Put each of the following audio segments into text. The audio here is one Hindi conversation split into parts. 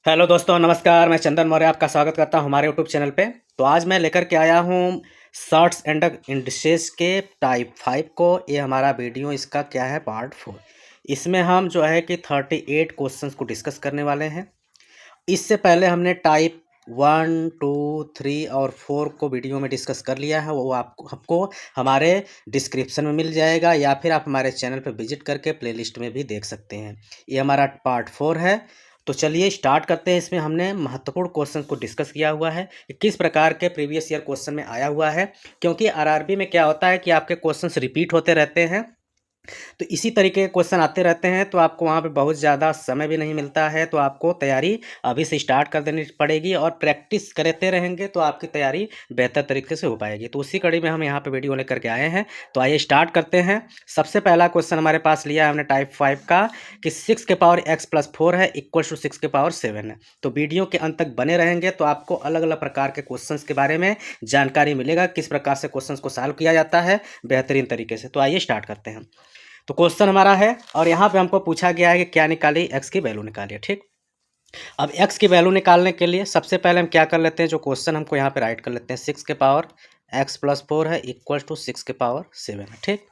हेलो दोस्तों, नमस्कार। मैं चंदन मौर्य आपका स्वागत करता हूं हमारे यूट्यूब चैनल पे। तो आज मैं लेकर के आया हूं शॉर्ट्स एंड इंडिसेस के टाइप 5 को। ये हमारा वीडियो इसका क्या है, पार्ट 4। इसमें हम जो है कि 38 क्वेश्चंस को डिस्कस करने वाले हैं। इससे पहले हमने टाइप 1, 2, 3 और 4 को वीडियो में डिस्कस कर लिया है। वो आपको हमारे डिस्क्रिप्शन में मिल जाएगा, या फिर आप हमारे चैनल पर विजिट करके प्लेलिस्ट में भी देख सकते हैं। ये हमारा पार्ट 4 है। तो चलिए स्टार्ट करते हैं। इसमें हमने महत्वपूर्ण क्वेश्चन को डिस्कस किया हुआ है कि किस प्रकार के प्रीवियस ईयर क्वेश्चन में आया हुआ है, क्योंकि आरआरबी में क्या होता है कि आपके क्वेश्चंस रिपीट होते रहते हैं। तो इसी तरीके के क्वेश्चन आते रहते हैं, तो आपको वहाँ पे बहुत ज़्यादा समय भी नहीं मिलता है। तो आपको तैयारी अभी से स्टार्ट कर देनी पड़ेगी, और प्रैक्टिस करते रहेंगे तो आपकी तैयारी बेहतर तरीके से हो पाएगी। तो उसी कड़ी में हम यहाँ पे वीडियो लेकर के आए हैं। तो आइए स्टार्ट करते हैं। सबसे पहला क्वेश्चन हमारे पास लिया है हमने टाइप 5 का, कि 6 के पावर x+4 है इक्वल टू 6 के पावर 7 है। तो वीडियो के अंत तक बने रहेंगे तो आपको अलग अलग प्रकार के क्वेश्चन के बारे में जानकारी मिलेगा, किस प्रकार से क्वेश्चन को सॉल्व किया जाता है बेहतरीन तरीके से। तो आइए स्टार्ट करते हैं। तो क्वेश्चन हमारा है, और यहाँ पे हमको पूछा गया है कि क्या निकालिए, एक्स की वैल्यू निकालिए। ठीक। अब एक्स की वैल्यू निकालने के लिए सबसे पहले हम क्या कर लेते हैं, जो क्वेश्चन हमको यहाँ पे राइट कर लेते हैं। 6 के पावर x+4 है इक्वल टू 6 के पावर 7 है। ठीक।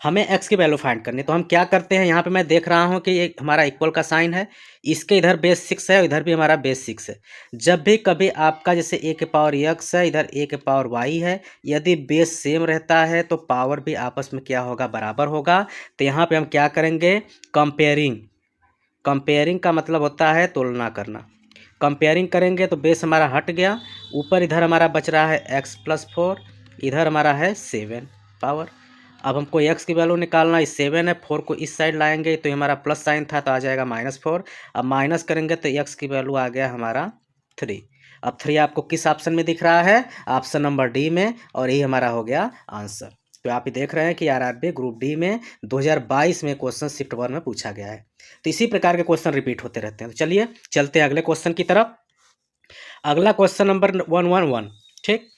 हमें एक्स की वैल्यू फाइंड करनी है, तो हम क्या करते हैं, यहाँ पे मैं देख रहा हूँ कि ये हमारा इक्वल का साइन है। इसके इधर बेस 6 है और इधर भी हमारा बेस 6 है। जब भी कभी आपका जैसे a के पावर x है, इधर a के पावर y है, यदि बेस सेम रहता है तो पावर भी आपस में क्या होगा, बराबर होगा। तो यहाँ पे हम क्या करेंगे, कंपेयरिंग। कंपेयरिंग का मतलब होता है तुलना करना। कंपेयरिंग करेंगे तो बेस हमारा हट गया, ऊपर इधर हमारा बच रहा है x+4, इधर हमारा है 7 पावर। अब हमको x की वैल्यू निकालना है, 7 है, 4 को इस साइड लाएंगे तो ये हमारा प्लस साइन था तो आ जाएगा -4। अब माइनस करेंगे तो x की वैल्यू आ गया हमारा 3। अब 3 आपको किस ऑप्शन में दिख रहा है, ऑप्शन नंबर डी में, और यही हमारा हो गया आंसर। तो आप ये देख रहे हैं कि आरआरबी ग्रुप डी में 2022 में क्वेश्चन शिफ्ट 1 में पूछा गया है। तो इसी प्रकार के क्वेश्चन रिपीट होते रहते हैं। तो चलिए चलते हैं अगले क्वेश्चन की तरफ। अगला क्वेश्चन नंबर 111। ठीक।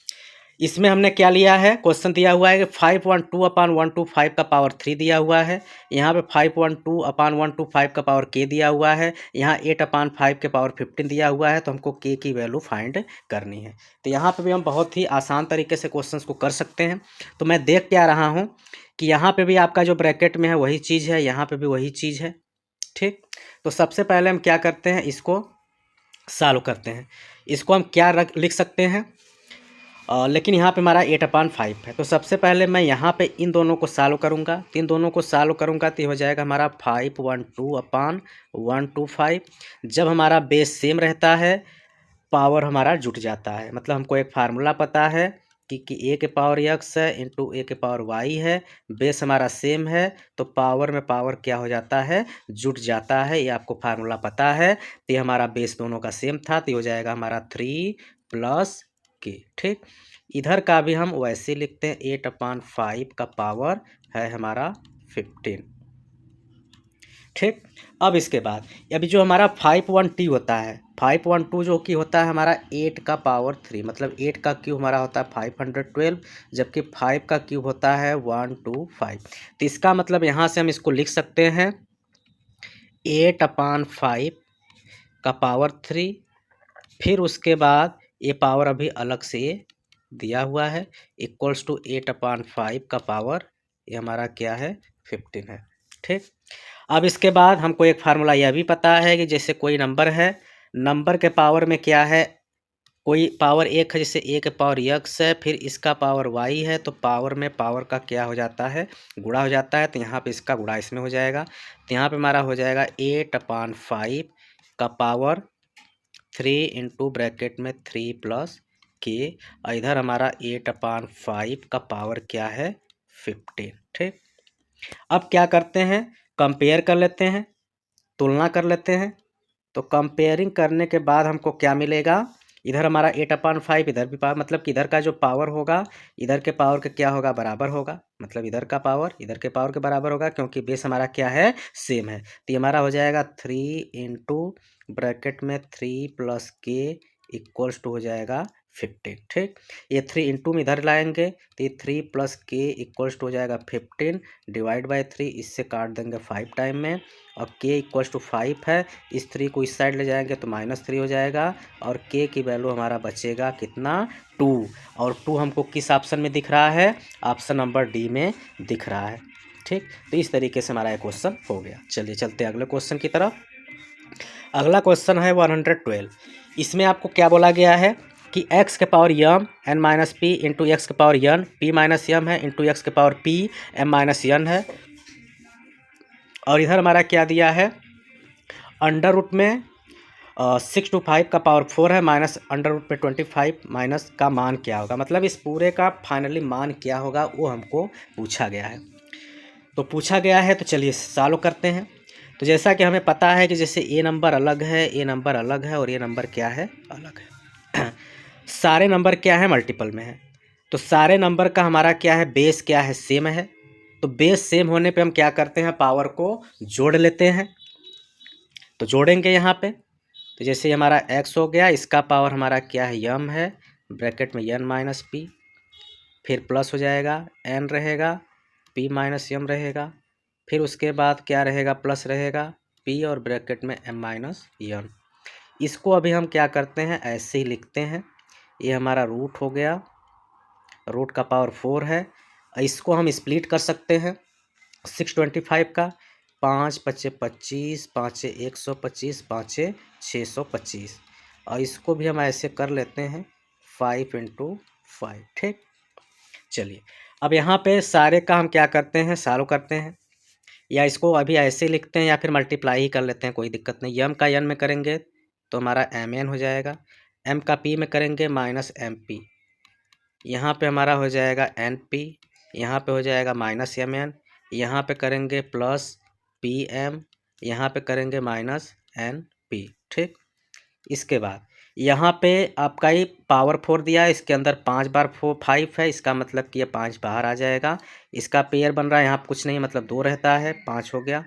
इसमें हमने क्या लिया है, क्वेश्चन दिया हुआ है कि 512/125 का पावर 3 दिया हुआ है। यहाँ पे 512/125 का पावर k दिया हुआ है। यहाँ 8/5 के पावर 15 दिया हुआ है। तो हमको k की वैल्यू फाइंड करनी है। तो यहाँ पे भी हम बहुत ही आसान तरीके से क्वेश्चंस को कर सकते हैं। तो मैं देख के आ रहा हूँ कि यहाँ पे भी आपका जो ब्रैकेट में है वही चीज़ है, यहाँ पे भी वही चीज़ है। ठीक। तो सबसे पहले हम क्या करते हैं, इसको सॉल्व करते हैं। इसको हम क्या लिख सकते हैं, लेकिन यहाँ पे हमारा 8/5 है। तो सबसे पहले मैं यहाँ पे इन दोनों को सॉल्व करूँगा। तो इन दोनों को सॉल्व करूँगा तो ये हो जाएगा हमारा 512/125। जब हमारा बेस सेम रहता है, पावर हमारा जुट जाता है। मतलब हमको एक फार्मूला पता है कि a के पावर x है इंटू a के पावर y है, बेस हमारा सेम है, तो पावर में पावर क्या हो जाता है, जुट जाता है। ये आपको फार्मूला पता है। तो ये हमारा बेस दोनों का सेम था, तो ये हो जाएगा हमारा 3+k। ठीक। इधर का भी हम वैसे ही लिखते हैं, 8/5 का पावर है हमारा 15। ठीक। अब इसके बाद अभी जो हमारा 512 होता है, 512 जो कि होता है हमारा 8 का पावर 3, मतलब 8 का क्यूब हमारा होता है 512, जबकि 5 का क्यूब होता है 125। तो इसका मतलब यहाँ से हम इसको लिख सकते हैं 8/5 का पावर 3, फिर उसके बाद ये पावर अभी अलग से ये दिया हुआ है, इक्वल्स टू 8/5 का पावर, ये हमारा क्या है, 15 है। ठीक। अब इसके बाद हमको एक फार्मूला यह भी पता है कि जैसे कोई नंबर है, नंबर के पावर में क्या है, कोई पावर एक है, जैसे a के पावर x है, फिर इसका पावर y है, तो पावर में पावर का क्या हो जाता है, गुणा हो जाता है। तो यहाँ पे इसका गुणा इसमें हो जाएगा। तो यहाँ पे हमारा हो जाएगा 8/5 का पावर 3 इंटू ब्रैकेट में 3+k, और इधर हमारा 8/5 का पावर क्या है, 15। ठीक। अब क्या करते हैं, कंपेयर कर लेते हैं, तुलना कर लेते हैं। तो कंपेयरिंग करने के बाद हमको क्या मिलेगा, इधर हमारा 8/5, इधर भी पावर, मतलब कि इधर का जो पावर होगा इधर के पावर के क्या होगा, बराबर होगा। मतलब इधर का पावर इधर के पावर के बराबर होगा, क्योंकि बेस हमारा क्या है, सेम है। तो ये हमारा हो जाएगा 3 इंटू ब्रैकेट में 3+k इक्वल्स टू हो जाएगा 15। ठीक, ये 3 इंटू में इधर लाएंगे तो ये 3 प्लस के इक्वल्स टू हो जाएगा 15 डिवाइड बाई 3, इससे काट देंगे 5 टाइम में, और के इक्वल्स टू 5 है, इस 3 को इस साइड ले जाएंगे तो -3 हो जाएगा, और के की वैल्यू हमारा बचेगा कितना 2, और 2 हमको किस ऑप्शन में दिख रहा है, ऑप्शन नंबर डी में दिख रहा है। ठीक, तो इस तरीके से हमारा ये क्वेश्चन हो गया। चलिए चलते हैं अगले क्वेश्चन की तरफ। अगला क्वेश्चन है 112। इसमें आपको क्या बोला गया है कि x के पावर यम n minus P into x के पावर यन पी माइनस यम है इंटू एक्स के पावर पी एम माइनस यन है, और इधर हमारा क्या दिया है, अंडर रूट में 6 to 5 का पावर 4 है, माइनस अंडर रूट में 25 माइनस का मान क्या होगा, मतलब इस पूरे का फाइनली मान क्या होगा वो हमको पूछा गया है। तो पूछा गया है तो चलिए सॉल्व करते हैं। तो जैसा कि हमें पता है कि जैसे ए नंबर अलग है, ए नंबर अलग है, और ये नंबर क्या है, अलग है। सारे नंबर क्या है, मल्टीपल में है, तो सारे नंबर का हमारा क्या है, बेस क्या है, सेम है। तो बेस सेम होने पे हम क्या करते हैं, पावर को जोड़ लेते हैं। तो जोड़ेंगे यहाँ पे, तो जैसे हमारा x हो गया, इसका पावर हमारा क्या है, यम है, ब्रैकेट में n माइनस पी, फिर प्लस हो जाएगा n रहेगा, p माइनस यम रहेगा, फिर उसके बाद क्या रहेगा, प्लस रहेगा p और ब्रैकेट में m माइनस यन। इसको अभी हम क्या करते हैं, ऐसे ही लिखते हैं। ये हमारा रूट हो गया, रूट का पावर 4 है। इसको हम स्प्लिट कर सकते हैं 625 का, 5 पच्चे 25, 5 125, 5 625, और इसको भी हम ऐसे कर लेते हैं 5 इंटू 5। ठीक, चलिए अब यहाँ पे सारे का हम क्या करते हैं, सॉल्व करते हैं, या इसको अभी ऐसे लिखते हैं या फिर मल्टीप्लाई ही कर लेते हैं, कोई दिक्कत नहीं। यम का यन में करेंगे तो हमारा एम एन हो जाएगा, एम का पी में करेंगे माइनस एम पी, यहाँ पे हमारा हो जाएगा एन पी, यहाँ पे हो जाएगा माइनस एम एन, यहाँ पे करेंगे प्लस पी एम, यहाँ पे करेंगे माइनस एन पी। ठीक, इसके बाद यहाँ पे आपका ही पावर 4 दिया है, इसके अंदर 5 बार 5 है, इसका मतलब कि ये 5 बाहर आ जाएगा। इसका पेयर बन रहा है, यहाँ कुछ नहीं मतलब 2 रहता है, 5 हो गया।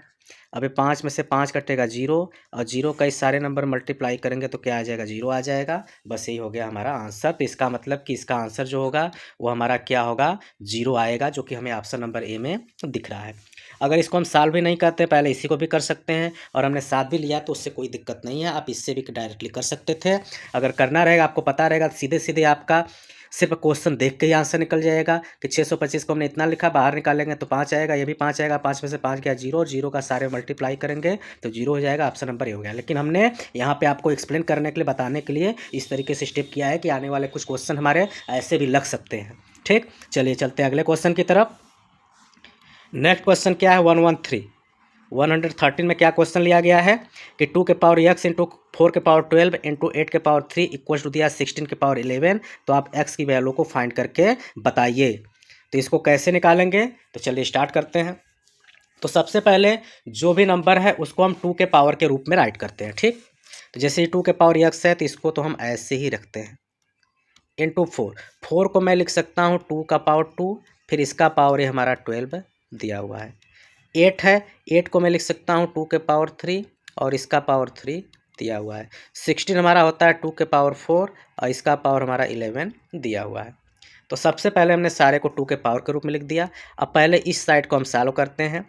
अभी 5 में से 5 कटेगा 0, और 0 का इस सारे नंबर मल्टीप्लाई करेंगे तो क्या आ जाएगा, 0 आ जाएगा। बस यही हो गया हमारा आंसर। तो इसका मतलब कि इसका आंसर जो होगा वो हमारा क्या होगा, 0 आएगा, जो कि हमें ऑप्शन नंबर ए में दिख रहा है। अगर इसको हम सॉल्व भी नहीं करते, पहले इसी को भी कर सकते हैं, और हमने साथ भी लिया तो उससे कोई दिक्कत नहीं है, आप इससे भी डायरेक्टली कर सकते थे। अगर करना रहेगा, आपको पता रहेगा, सीधे सीधे आपका सिर्फ क्वेश्चन देख के ही आंसर निकल जाएगा कि 625 को हमने इतना लिखा, बाहर निकालेंगे तो 5 आएगा, ये भी 5 आएगा, 5 में से 5 गया 0, और 0 का सारे मल्टीप्लाई करेंगे तो 0 हो जाएगा, ऑप्शन नंबर ए हो गया। लेकिन हमने यहाँ पे आपको एक्सप्लेन करने के लिए, बताने के लिए इस तरीके से स्टेप किया है कि आने वाले कुछ क्वेश्चन हमारे ऐसे भी लग सकते हैं। ठीक, चलिए चलते हैं अगले क्वेश्चन की तरफ। नेक्स्ट क्वेश्चन क्या है, 113 में क्या क्वेश्चन लिया गया है कि 2 के पावर x इंटू 4 के पावर 12 इंटू 8 के पावर 3 इक्वल टू दिया 16 के पावर 11, तो आप x की वैल्यू को फाइंड करके बताइए। तो इसको कैसे निकालेंगे, तो चलिए स्टार्ट करते हैं। तो सबसे पहले जो भी नंबर है उसको हम 2 के पावर के रूप में राइट करते हैं। ठीक, तो जैसे 2 के पावर x है तो इसको तो हम ऐसे ही रखते हैं, इंटू 4 को मैं लिख सकता हूँ 2 का पावर 2, फिर इसका पावर ये हमारा 12 दिया हुआ है। 8 है, 8 को मैं लिख सकता हूँ 2 के पावर 3, और इसका पावर 3 दिया हुआ है। 16 हमारा होता है 2 के पावर 4, और इसका पावर हमारा 11 दिया हुआ है। तो सबसे पहले हमने सारे को 2 के पावर के रूप में लिख दिया। अब पहले इस साइड को हम सॉल्व करते हैं।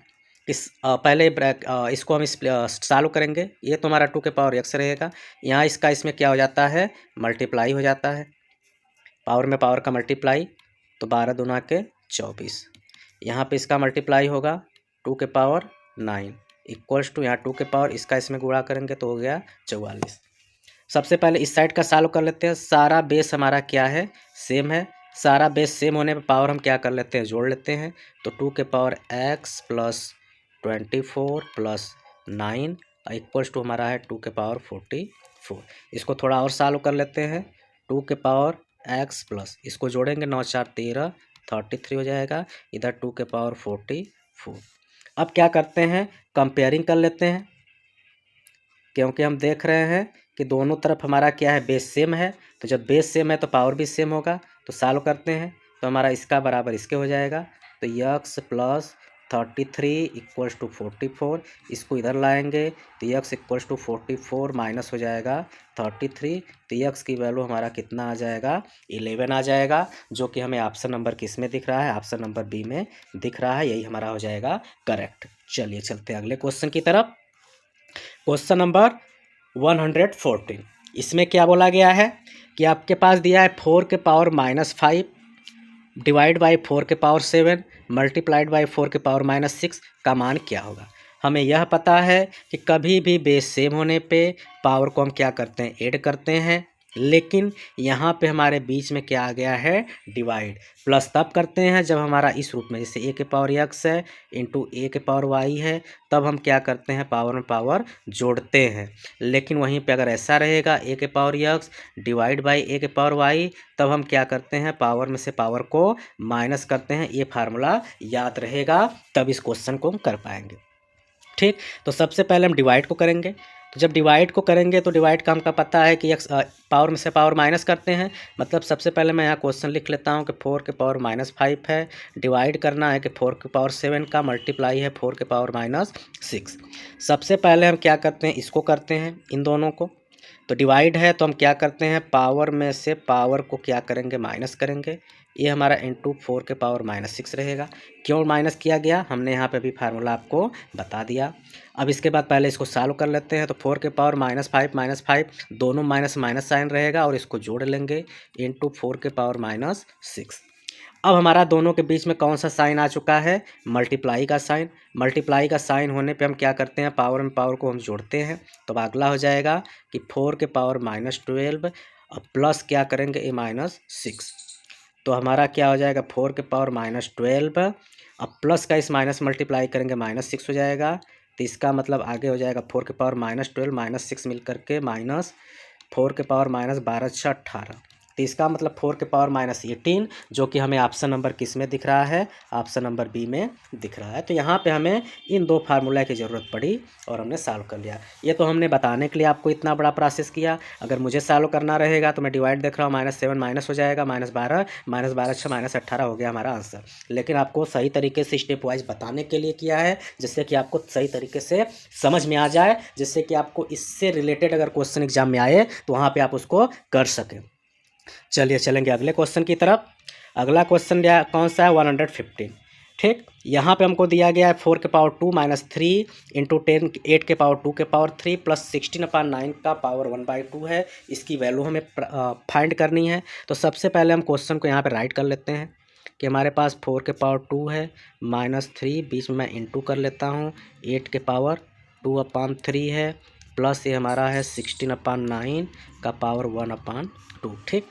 पहले इसको हम सॉल्व करेंगे, ये तो हमारा 2 के पावर x रहेगा, यहाँ इसका इसमें क्या हो जाता है, मल्टीप्लाई हो जाता है, पावर में पावर का मल्टीप्लाई, तो 12 दूना के 24, यहाँ पे इसका मल्टीप्लाई होगा 2 के पावर 9 इक्वल्स टू यहाँ 2 के पावर इसका इसमें गुणा करेंगे तो हो गया 44। सबसे पहले इस साइड का सॉल्व कर लेते हैं। सारा बेस हमारा क्या है, सेम है। सारा बेस सेम होने पे पावर हम क्या कर लेते हैं, जोड़ लेते हैं। तो 2 के power x plus 24 plus 9 equals to हमारा है 2 के पावर 44। इसको थोड़ा और सॉल्व कर लेते हैं। 2 के पावर x प्लस इसको जोड़ेंगे 9 4 13 33 हो जाएगा, इधर 2 के पावर 44। अब क्या करते हैं, कंपेयरिंग कर लेते हैं, क्योंकि हम देख रहे हैं कि दोनों तरफ हमारा क्या है, बेस सेम है। तो जब बेस सेम है तो पावर भी सेम होगा। तो सॉल्व करते हैं तो हमारा इसका बराबर इसके हो जाएगा। तो x प्लस 33 इक्वल्स टू 44, इसको इधर लाएंगे तो x इक्वल्स टू 44 माइनस हो जाएगा 33, तो x की वैल्यू हमारा कितना आ जाएगा 11 आ जाएगा, जो कि हमें ऑप्शन नंबर किस में दिख रहा है, ऑप्शन नंबर बी में दिख रहा है, यही हमारा हो जाएगा करेक्ट। चलिए चलते हैं अगले क्वेश्चन की तरफ। क्वेश्चन नंबर 114, इसमें क्या बोला गया है कि आपके पास दिया है 4 के पावर -5 डिवाइड बाई 4 के पावर 7 मल्टीप्लाइड बाई 4 के पावर -6 का मान क्या होगा। हमें यह पता है कि कभी भी बेस सेम होने पे पावर को हम क्या करते हैं, ऐड करते हैं, लेकिन यहाँ पे हमारे बीच में क्या आ गया है, डिवाइड। प्लस तब करते हैं जब हमारा इस रूप में, जैसे a के पावर x है इंटू a के पावर y है, तब हम क्या करते हैं, पावर में पावर जोड़ते हैं। लेकिन वहीं पे अगर ऐसा रहेगा a के power x divide by a के पावर y, तब हम क्या करते हैं, पावर में से पावर को माइनस करते हैं। ये फार्मूला याद रहेगा, तब इस क्वेश्चन को हम कर पाएंगे। ठीक, तो सबसे पहले हम डिवाइड को करेंगे। तो जब डिवाइड को करेंगे तो डिवाइड का हमका पता है कि x पावर में से पावर माइनस करते हैं, मतलब सबसे पहले मैं यहाँ क्वेश्चन लिख लेता हूँ कि 4 के पावर -5 है, डिवाइड करना है कि 4 के पावर 7 का मल्टीप्लाई है 4 के पावर -6। सबसे पहले हम क्या करते हैं, इसको करते हैं, इन दोनों को। तो डिवाइड है तो हम क्या करते हैं, पावर में से पावर को क्या करेंगे, माइनस करेंगे। ये हमारा इंटू 4 के पावर -6 रहेगा। क्यों माइनस किया गया, हमने यहाँ पे भी फार्मूला आपको बता दिया। अब इसके बाद पहले इसको सॉल्व कर लेते हैं। तो 4 के पावर -5 दोनों माइनस माइनस साइन रहेगा और इसको जोड़ लेंगे इंटू 4 के पावर -6। अब हमारा दोनों के बीच में कौन सा साइन आ चुका है, मल्टीप्लाई का साइन। मल्टीप्लाई का साइन होने पे हम क्या करते हैं, पावर में पावर को हम जोड़ते हैं। तो अगला हो जाएगा कि 4 के पावर -12 और प्लस क्या करेंगे, -6। तो हमारा क्या हो जाएगा, 4 के पावर -12 अब प्लस का इस माइनस मल्टीप्लाई करेंगे -6 हो जाएगा। तो इसका मतलब आगे हो जाएगा 4 के पावर -12 -6 मिल करके -4 के पावर -12 18। तो इसका मतलब 4 के पावर -18, जो कि हमें ऑप्शन नंबर किस में दिख रहा है, ऑप्शन नंबर बी में दिख रहा है। तो यहाँ पे हमें इन दो फार्मूला की ज़रूरत पड़ी और हमने सॉल्व कर लिया। ये तो हमने बताने के लिए आपको इतना बड़ा प्रोसेस किया। अगर मुझे सॉल्व करना रहेगा तो मैं डिवाइड देख रहा हूँ, -7 माइनस हो जाएगा, -12 -12 6 -18 हो गया हमारा आंसर। लेकिन आपको सही तरीके से स्टेप वाइज बताने के लिए किया है, जिससे कि आपको सही तरीके से समझ में आ जाए, जिससे कि आपको इससे रिलेटेड अगर क्वेश्चन एग्जाम में आए तो वहाँ पर आप उसको कर सकें। चलिए चलेंगे अगले क्वेश्चन की तरफ। अगला क्वेश्चन कौन सा है, 115। ठीक, यहाँ पे हमको दिया गया है 4 के पावर 2 -3 इंटू 8 के पावर 2 के पावर 3 प्लस 16/9 का पावर 1/2 है। इसकी वैल्यू हमें फाइंड करनी है। तो सबसे पहले हम क्वेश्चन को यहाँ पे राइट कर लेते हैं कि हमारे पास 4 के पावर 2 है -3, बीच में मैं इंटू कर लेता हूँ, 8 के पावर 2/3 है, प्लस ये हमारा है 16/9 का पावर 1/2। ठीक,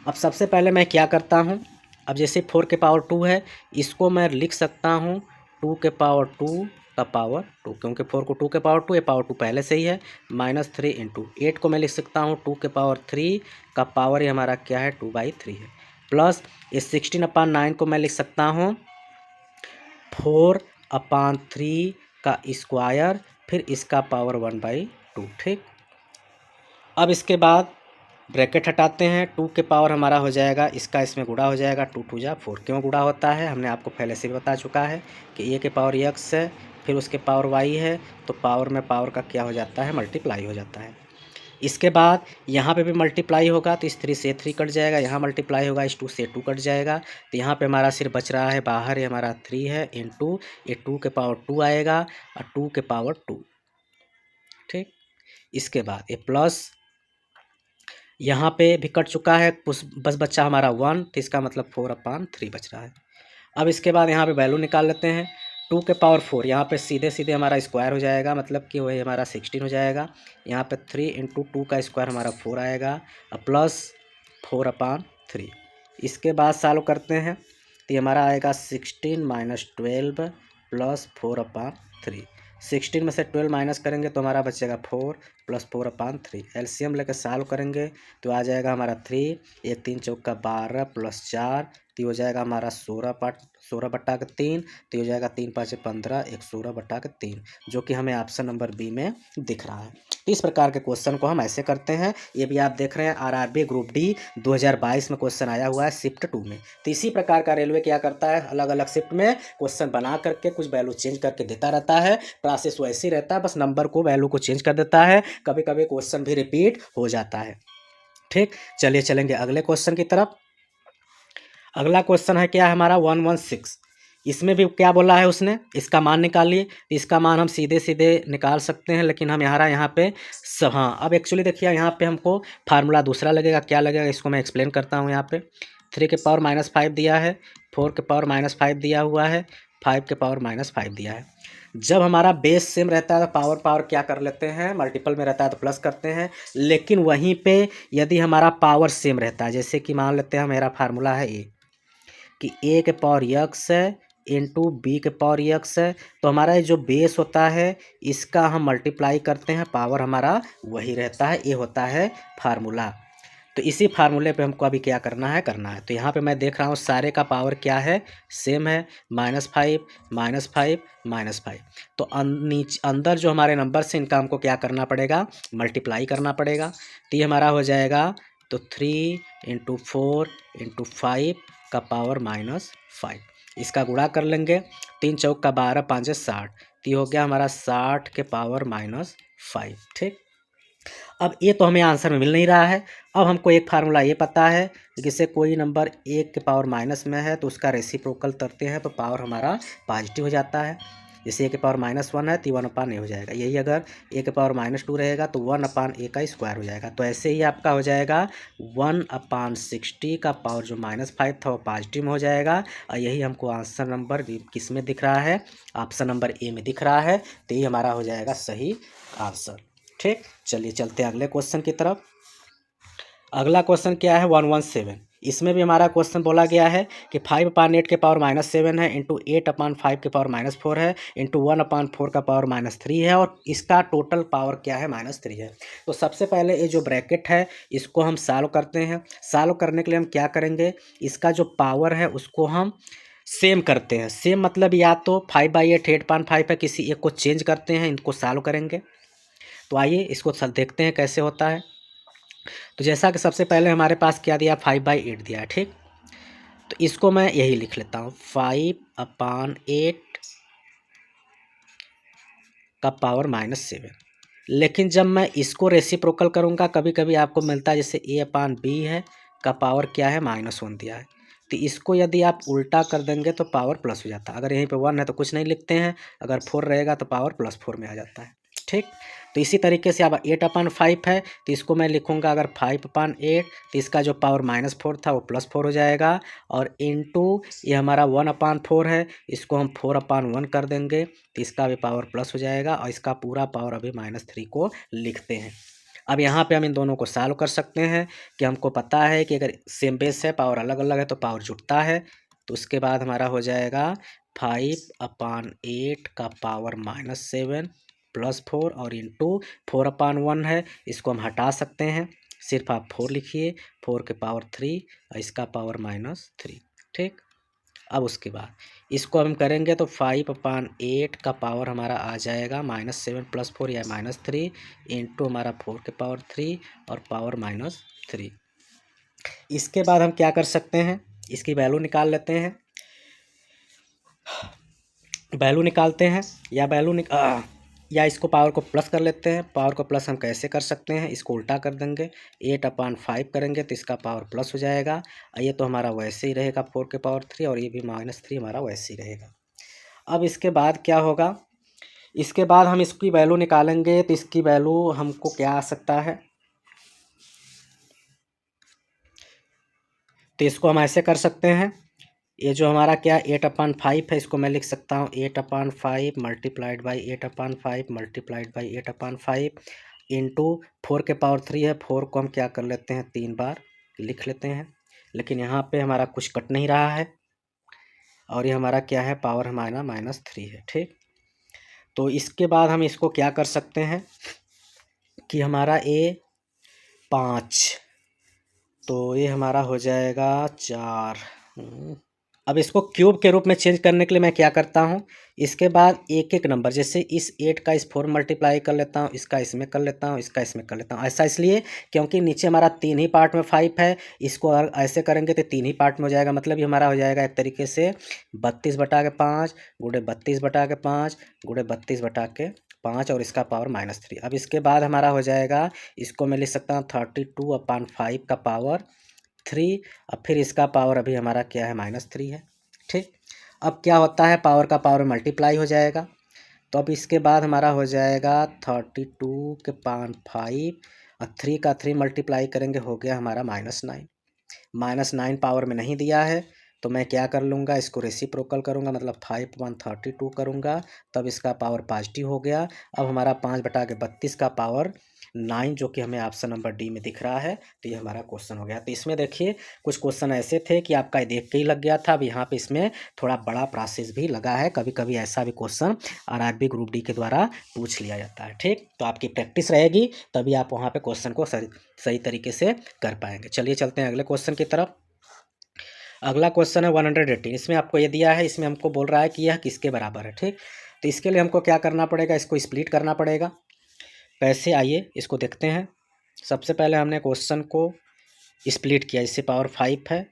अब सबसे पहले मैं क्या करता हूँ, अब जैसे 4 के पावर 2 है, इसको मैं लिख सकता हूँ 2 के पावर 2 का पावर 2, क्योंकि 4 को 2 के पावर 2 ये पावर 2 पहले से ही है, -3 इंटू 8 को मैं लिख सकता हूँ 2 के पावर 3 का पावर, ये हमारा क्या है 2/3 है, प्लस ये 16/9 को मैं लिख सकता हूँ 4/3 का स्क्वायर, फिर इसका पावर 1/2। ठीक, अब इसके बाद ब्रैकेट हटाते हैं, 2 के पावर हमारा हो जाएगा, इसका इसमें गुणा हो जाएगा, 2 2 जा 4। क्यों गुणा होता है, हमने आपको पहले से भी बता चुका है कि a के पावर x है, फिर उसके पावर y है, तो पावर में पावर का क्या हो जाता है, मल्टीप्लाई हो जाता है। इसके बाद यहाँ पे भी मल्टीप्लाई होगा, तो इस 3 से 3 कट जाएगा, यहाँ मल्टीप्लाई होगा, इस 2 से 2 कट जाएगा, तो यहाँ पे हमारा सिर्फ बच रहा है बाहर, ये हमारा 3 है इंटू ये 2 के पावर 2 आएगा और 2 के पावर 2। ठीक, इसके बाद ये प्लस यहाँ पे भी कट चुका है, बस बच्चा हमारा 1, तो इसका मतलब 4/3 बच रहा है। अब इसके बाद यहाँ पे वैल्यू निकाल लेते हैं, 2 के पावर 4 यहाँ पे सीधे सीधे हमारा स्क्वायर हो जाएगा, मतलब कि वही हमारा 16 हो जाएगा। यहाँ पे 3 इंटू 2 का स्क्वायर हमारा 4 आएगा और प्लस 4/3। इसके बाद सॉल्व करते हैं तो ये हमारा आएगा 16 - 12 प्लस 4/3। 16 में से 12 माइनस करेंगे तो हमारा बचेगा 4 प्लस 4/3। एलसीएम लेकर सॉल्व करेंगे तो आ जाएगा हमारा 3, 1 3 चौका 12 प्लस 4, तो हो जाएगा हमारा 16/3, तो हो जाएगा 3 5 15, 1 16/3, जो कि हमें ऑप्शन नंबर बी में दिख रहा है। तो इस प्रकार के क्वेश्चन को हम ऐसे करते हैं। ये भी आप देख रहे हैं आरआरबी ग्रुप डी 2022 में क्वेश्चन आया हुआ है शिफ्ट 2 में। तो इसी प्रकार का रेलवे क्या करता है, अलग अलग शिफ्ट में क्वेश्चन बना करके कुछ वैल्यू चेंज करके देता रहता है। प्रोसेस वैसे ही रहता है, बस नंबर को वैल्यू को चेंज कर देता है। कभी कभी क्वेश्चन भी रिपीट हो जाता है। ठीक, चलिए चलेंगे अगले क्वेश्चन की तरफ। अगला क्वेश्चन है क्या है हमारा 116। इसमें भी क्या बोला है उसने, इसका मान निकालिए। इसका मान हम सीधे सीधे निकाल सकते हैं, लेकिन हम यहाँ पे सब, हाँ अब एक्चुअली देखिए यहाँ पे हमको फार्मूला दूसरा लगेगा। क्या लगेगा इसको मैं एक्सप्लेन करता हूँ। यहाँ पे 3 के पावर -5 दिया है, 4 के पावर -5 दिया हुआ है, 5 के पावर -5 दिया है। जब हमारा बेस सेम रहता है तो पावर क्या कर लेते हैं, मल्टीपल में रहता है तो प्लस करते हैं। लेकिन वहीं पे यदि हमारा पावर सेम रहता है, जैसे कि मान लेते हैं मेरा फार्मूला है ए कि ए के पावर यक्स है इंटू बी के पावर यक्स है, तो हमारा ये जो बेस होता है इसका हम मल्टीप्लाई करते हैं, पावर हमारा वही रहता है। ये होता है फार्मूला। तो इसी फार्मूले पे हमको अभी क्या करना है तो यहाँ पे मैं देख रहा हूँ सारे का पावर क्या है, सेम है, -5 -5 -5। तो अंदर जो हमारे नंबर से इनका हमको क्या करना पड़ेगा, मल्टीप्लाई करना पड़ेगा। तो ये हमारा हो जाएगा तो 3 × 4 × 5 का पावर -5। इसका गुणा कर लेंगे, 3 चौक का 12 5 60, तो ये हो गया हमारा 60 के पावर -5। ठीक, अब ये तो हमें आंसर में मिल नहीं रहा है। अब हमको एक फार्मूला ये पता है कि जैसे कोई नंबर 1 के पावर माइनस में है तो उसका रेसिप्रोकल करते हैं तो पावर हमारा पॉजिटिव हो जाता है। जैसे a के पावर -1 है तो 1/a हो जाएगा। यही अगर a के पावर -2 रहेगा तो 1/a का स्क्वायर हो जाएगा। तो ऐसे ही आपका हो जाएगा 1/60 का पावर जो -5 था वो पॉजिटिव में हो जाएगा। और यही हमको आंसर नंबर किस में दिख रहा है, ऑप्शन नंबर ए में दिख रहा है। तो ये हमारा हो जाएगा सही आंसर। ठीक, चलिए चलते हैं अगले क्वेश्चन की तरफ। अगला क्वेश्चन क्या है 117। इसमें भी हमारा क्वेश्चन बोला गया है कि 5/8 के पावर -7 है इंटू 8/5 के पावर -4 है इंटू 1/4 का पावर -3 है और इसका टोटल पावर क्या है -3 है। तो सबसे पहले ये जो ब्रैकेट है इसको हम सॉल्व करते हैं। सॉल्व करने के लिए हम क्या करेंगे, इसका जो पावर है उसको हम सेम करते हैं। सेम मतलब या तो 5/8 8/5 है, किसी एक को चेंज करते हैं, इनको सॉल्व करेंगे। तो आइए इसको देखते हैं कैसे होता है। तो जैसा कि सबसे पहले हमारे पास क्या दिया, 5/8 दिया है। ठीक, तो इसको मैं यही लिख लेता हूँ 5/8 का पावर -7। लेकिन जब मैं इसको रेसिप्रोकल करूँगा, कभी कभी आपको मिलता है जैसे a/b है का पावर क्या है -1 दिया है, तो इसको यदि आप उल्टा कर देंगे तो पावर प्लस हो जाता है। अगर यहीं पे 1 है तो कुछ नहीं लिखते हैं, अगर 4 रहेगा तो पावर +4 में आ जाता है। ठीक, तो इसी तरीके से अब 8/5 है तो इसको मैं लिखूंगा अगर 5/8 तो इसका जो पावर -4 था वो +4 हो जाएगा। और इनटू ये हमारा 1/4 है, इसको हम 4/1 कर देंगे तो इसका भी पावर प्लस हो जाएगा और इसका पूरा पावर अभी -3 को लिखते हैं। अब यहाँ पे हम इन दोनों को सॉल्व कर सकते हैं कि हमको पता है कि अगर सेम बेस है पावर अलग अलग है तो पावर जुटता है। तो उसके बाद हमारा हो जाएगा 5/8 का पावर -7 +4 और इंटू 4/1 है, इसको हम हटा सकते हैं, सिर्फ आप 4 लिखिए, 4 के पावर 3 और इसका पावर -3। ठीक, अब उसके बाद इसको हम करेंगे तो 5/8 का पावर हमारा आ जाएगा -7 +4 या -3 इंटू हमारा 4 के पावर 3 और पावर -3। इसके बाद हम क्या कर सकते हैं, इसकी वैल्यू निकाल लेते हैं। वैल्यू निकालते हैं या इसको पावर को प्लस कर लेते हैं। पावर को प्लस हम कैसे कर सकते हैं, इसको उल्टा कर देंगे, 8/5 करेंगे तो इसका पावर प्लस हो जाएगा। ये तो हमारा वैसे ही रहेगा 4 के पावर 3 और ये भी -3 हमारा वैसे ही रहेगा। अब इसके बाद क्या होगा, इसके बाद हम इसकी वैल्यू निकालेंगे तो इसकी वैल्यू हमको क्या आ सकता है, तो इसको हम ऐसे कर सकते हैं। ये जो हमारा क्या 8/5 है इसको मैं लिख सकता हूँ 8/5 multiplied by 8/5 multiplied by 8/5 into 4 के पावर 3 है। 4 को हम क्या कर लेते हैं 3 बार लिख लेते हैं, लेकिन यहाँ पे हमारा कुछ कट नहीं रहा है और ये हमारा क्या है पावर हमारा -3 है। ठीक, तो इसके बाद हम इसको क्या कर सकते हैं कि हमारा ये 5, तो ये हमारा हो जाएगा 4। अब इसको क्यूब के रूप में चेंज करने के लिए मैं क्या करता हूँ, इसके बाद एक एक नंबर, जैसे इस 8 का इस 4 मल्टीप्लाई कर लेता हूँ, इसका इसमें कर लेता हूँ, इसका इसमें कर लेता हूँ। ऐसा इसलिए क्योंकि नीचे हमारा 3 ही पार्ट में 5 है, इसको अगर ऐसे करेंगे तो 3 ही पार्ट में हो जाएगा। मतलब ये हमारा हो जाएगा एक तरीके से 32/5 गुणे 32/5 गुणे 32/5 और इसका पावर -3। अब इसके बाद हमारा हो जाएगा, इसको मैं लिख सकता हूँ 32/5 का पावर 3। अब फिर इसका पावर अभी हमारा क्या है, -3 है। ठीक, अब क्या होता है, पावर का पावर मल्टीप्लाई हो जाएगा। तो अब इसके बाद हमारा हो जाएगा 32/5 और 3 का 3 मल्टीप्लाई करेंगे, हो गया हमारा -9। -9 पावर में नहीं दिया है तो मैं क्या कर लूँगा, इसको रेसिप्रोकल करूँगा, मतलब 5/32 करूँगा, तब इसका पावर पॉजिटिव हो गया। अब हमारा 5/32 का पावर 9 जो कि हमें ऑप्शन नंबर डी में दिख रहा है। तो ये हमारा क्वेश्चन हो गया। तो इसमें देखिए कुछ क्वेश्चन ऐसे थे कि आपका देख के ही लग गया था। अब यहाँ पे इसमें थोड़ा बड़ा प्रोसेस भी लगा है। कभी कभी ऐसा भी क्वेश्चन आरआरबी ग्रुप डी के द्वारा पूछ लिया जाता है। ठीक, तो आपकी प्रैक्टिस रहेगी तभी आप वहाँ पे क्वेश्चन को सही तरीके से कर पाएंगे। चलिए चलते हैं अगले क्वेश्चन की तरफ। अगला क्वेश्चन है 118। इसमें आपको ये दिया है, इसमें हमको बोल रहा है कि यह किसके बराबर है। ठीक, तो इसके लिए हमको क्या करना पड़ेगा, इसको स्प्लिट करना पड़ेगा। कैसे, आइए इसको देखते हैं। सबसे पहले हमने क्वेश्चन को स्प्लिट किया, इससे पावर 5 है,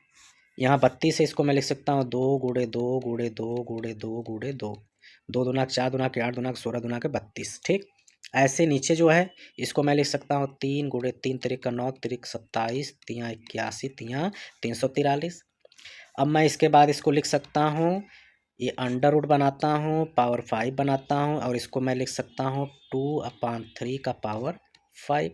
यहाँ 32 है, इसको मैं लिख सकता हूँ 2 गुणे 2 गुणे 2 गुणे 2 गुणे 2, 2 दूना 4 दूना 8 दूना 16 दूना 32। ठीक, ऐसे नीचे जो है इसको मैं लिख सकता हूँ 3 गुणे 3 तिरिक 9 तिरिक 27 तिया 81 तिया 343। अब मैं इसके बाद इसको लिख सकता हूँ, ये अंडर रूट बनाता हूँ, पावर 5 बनाता हूँ और इसको मैं लिख सकता हूँ 2/3 का पावर 5।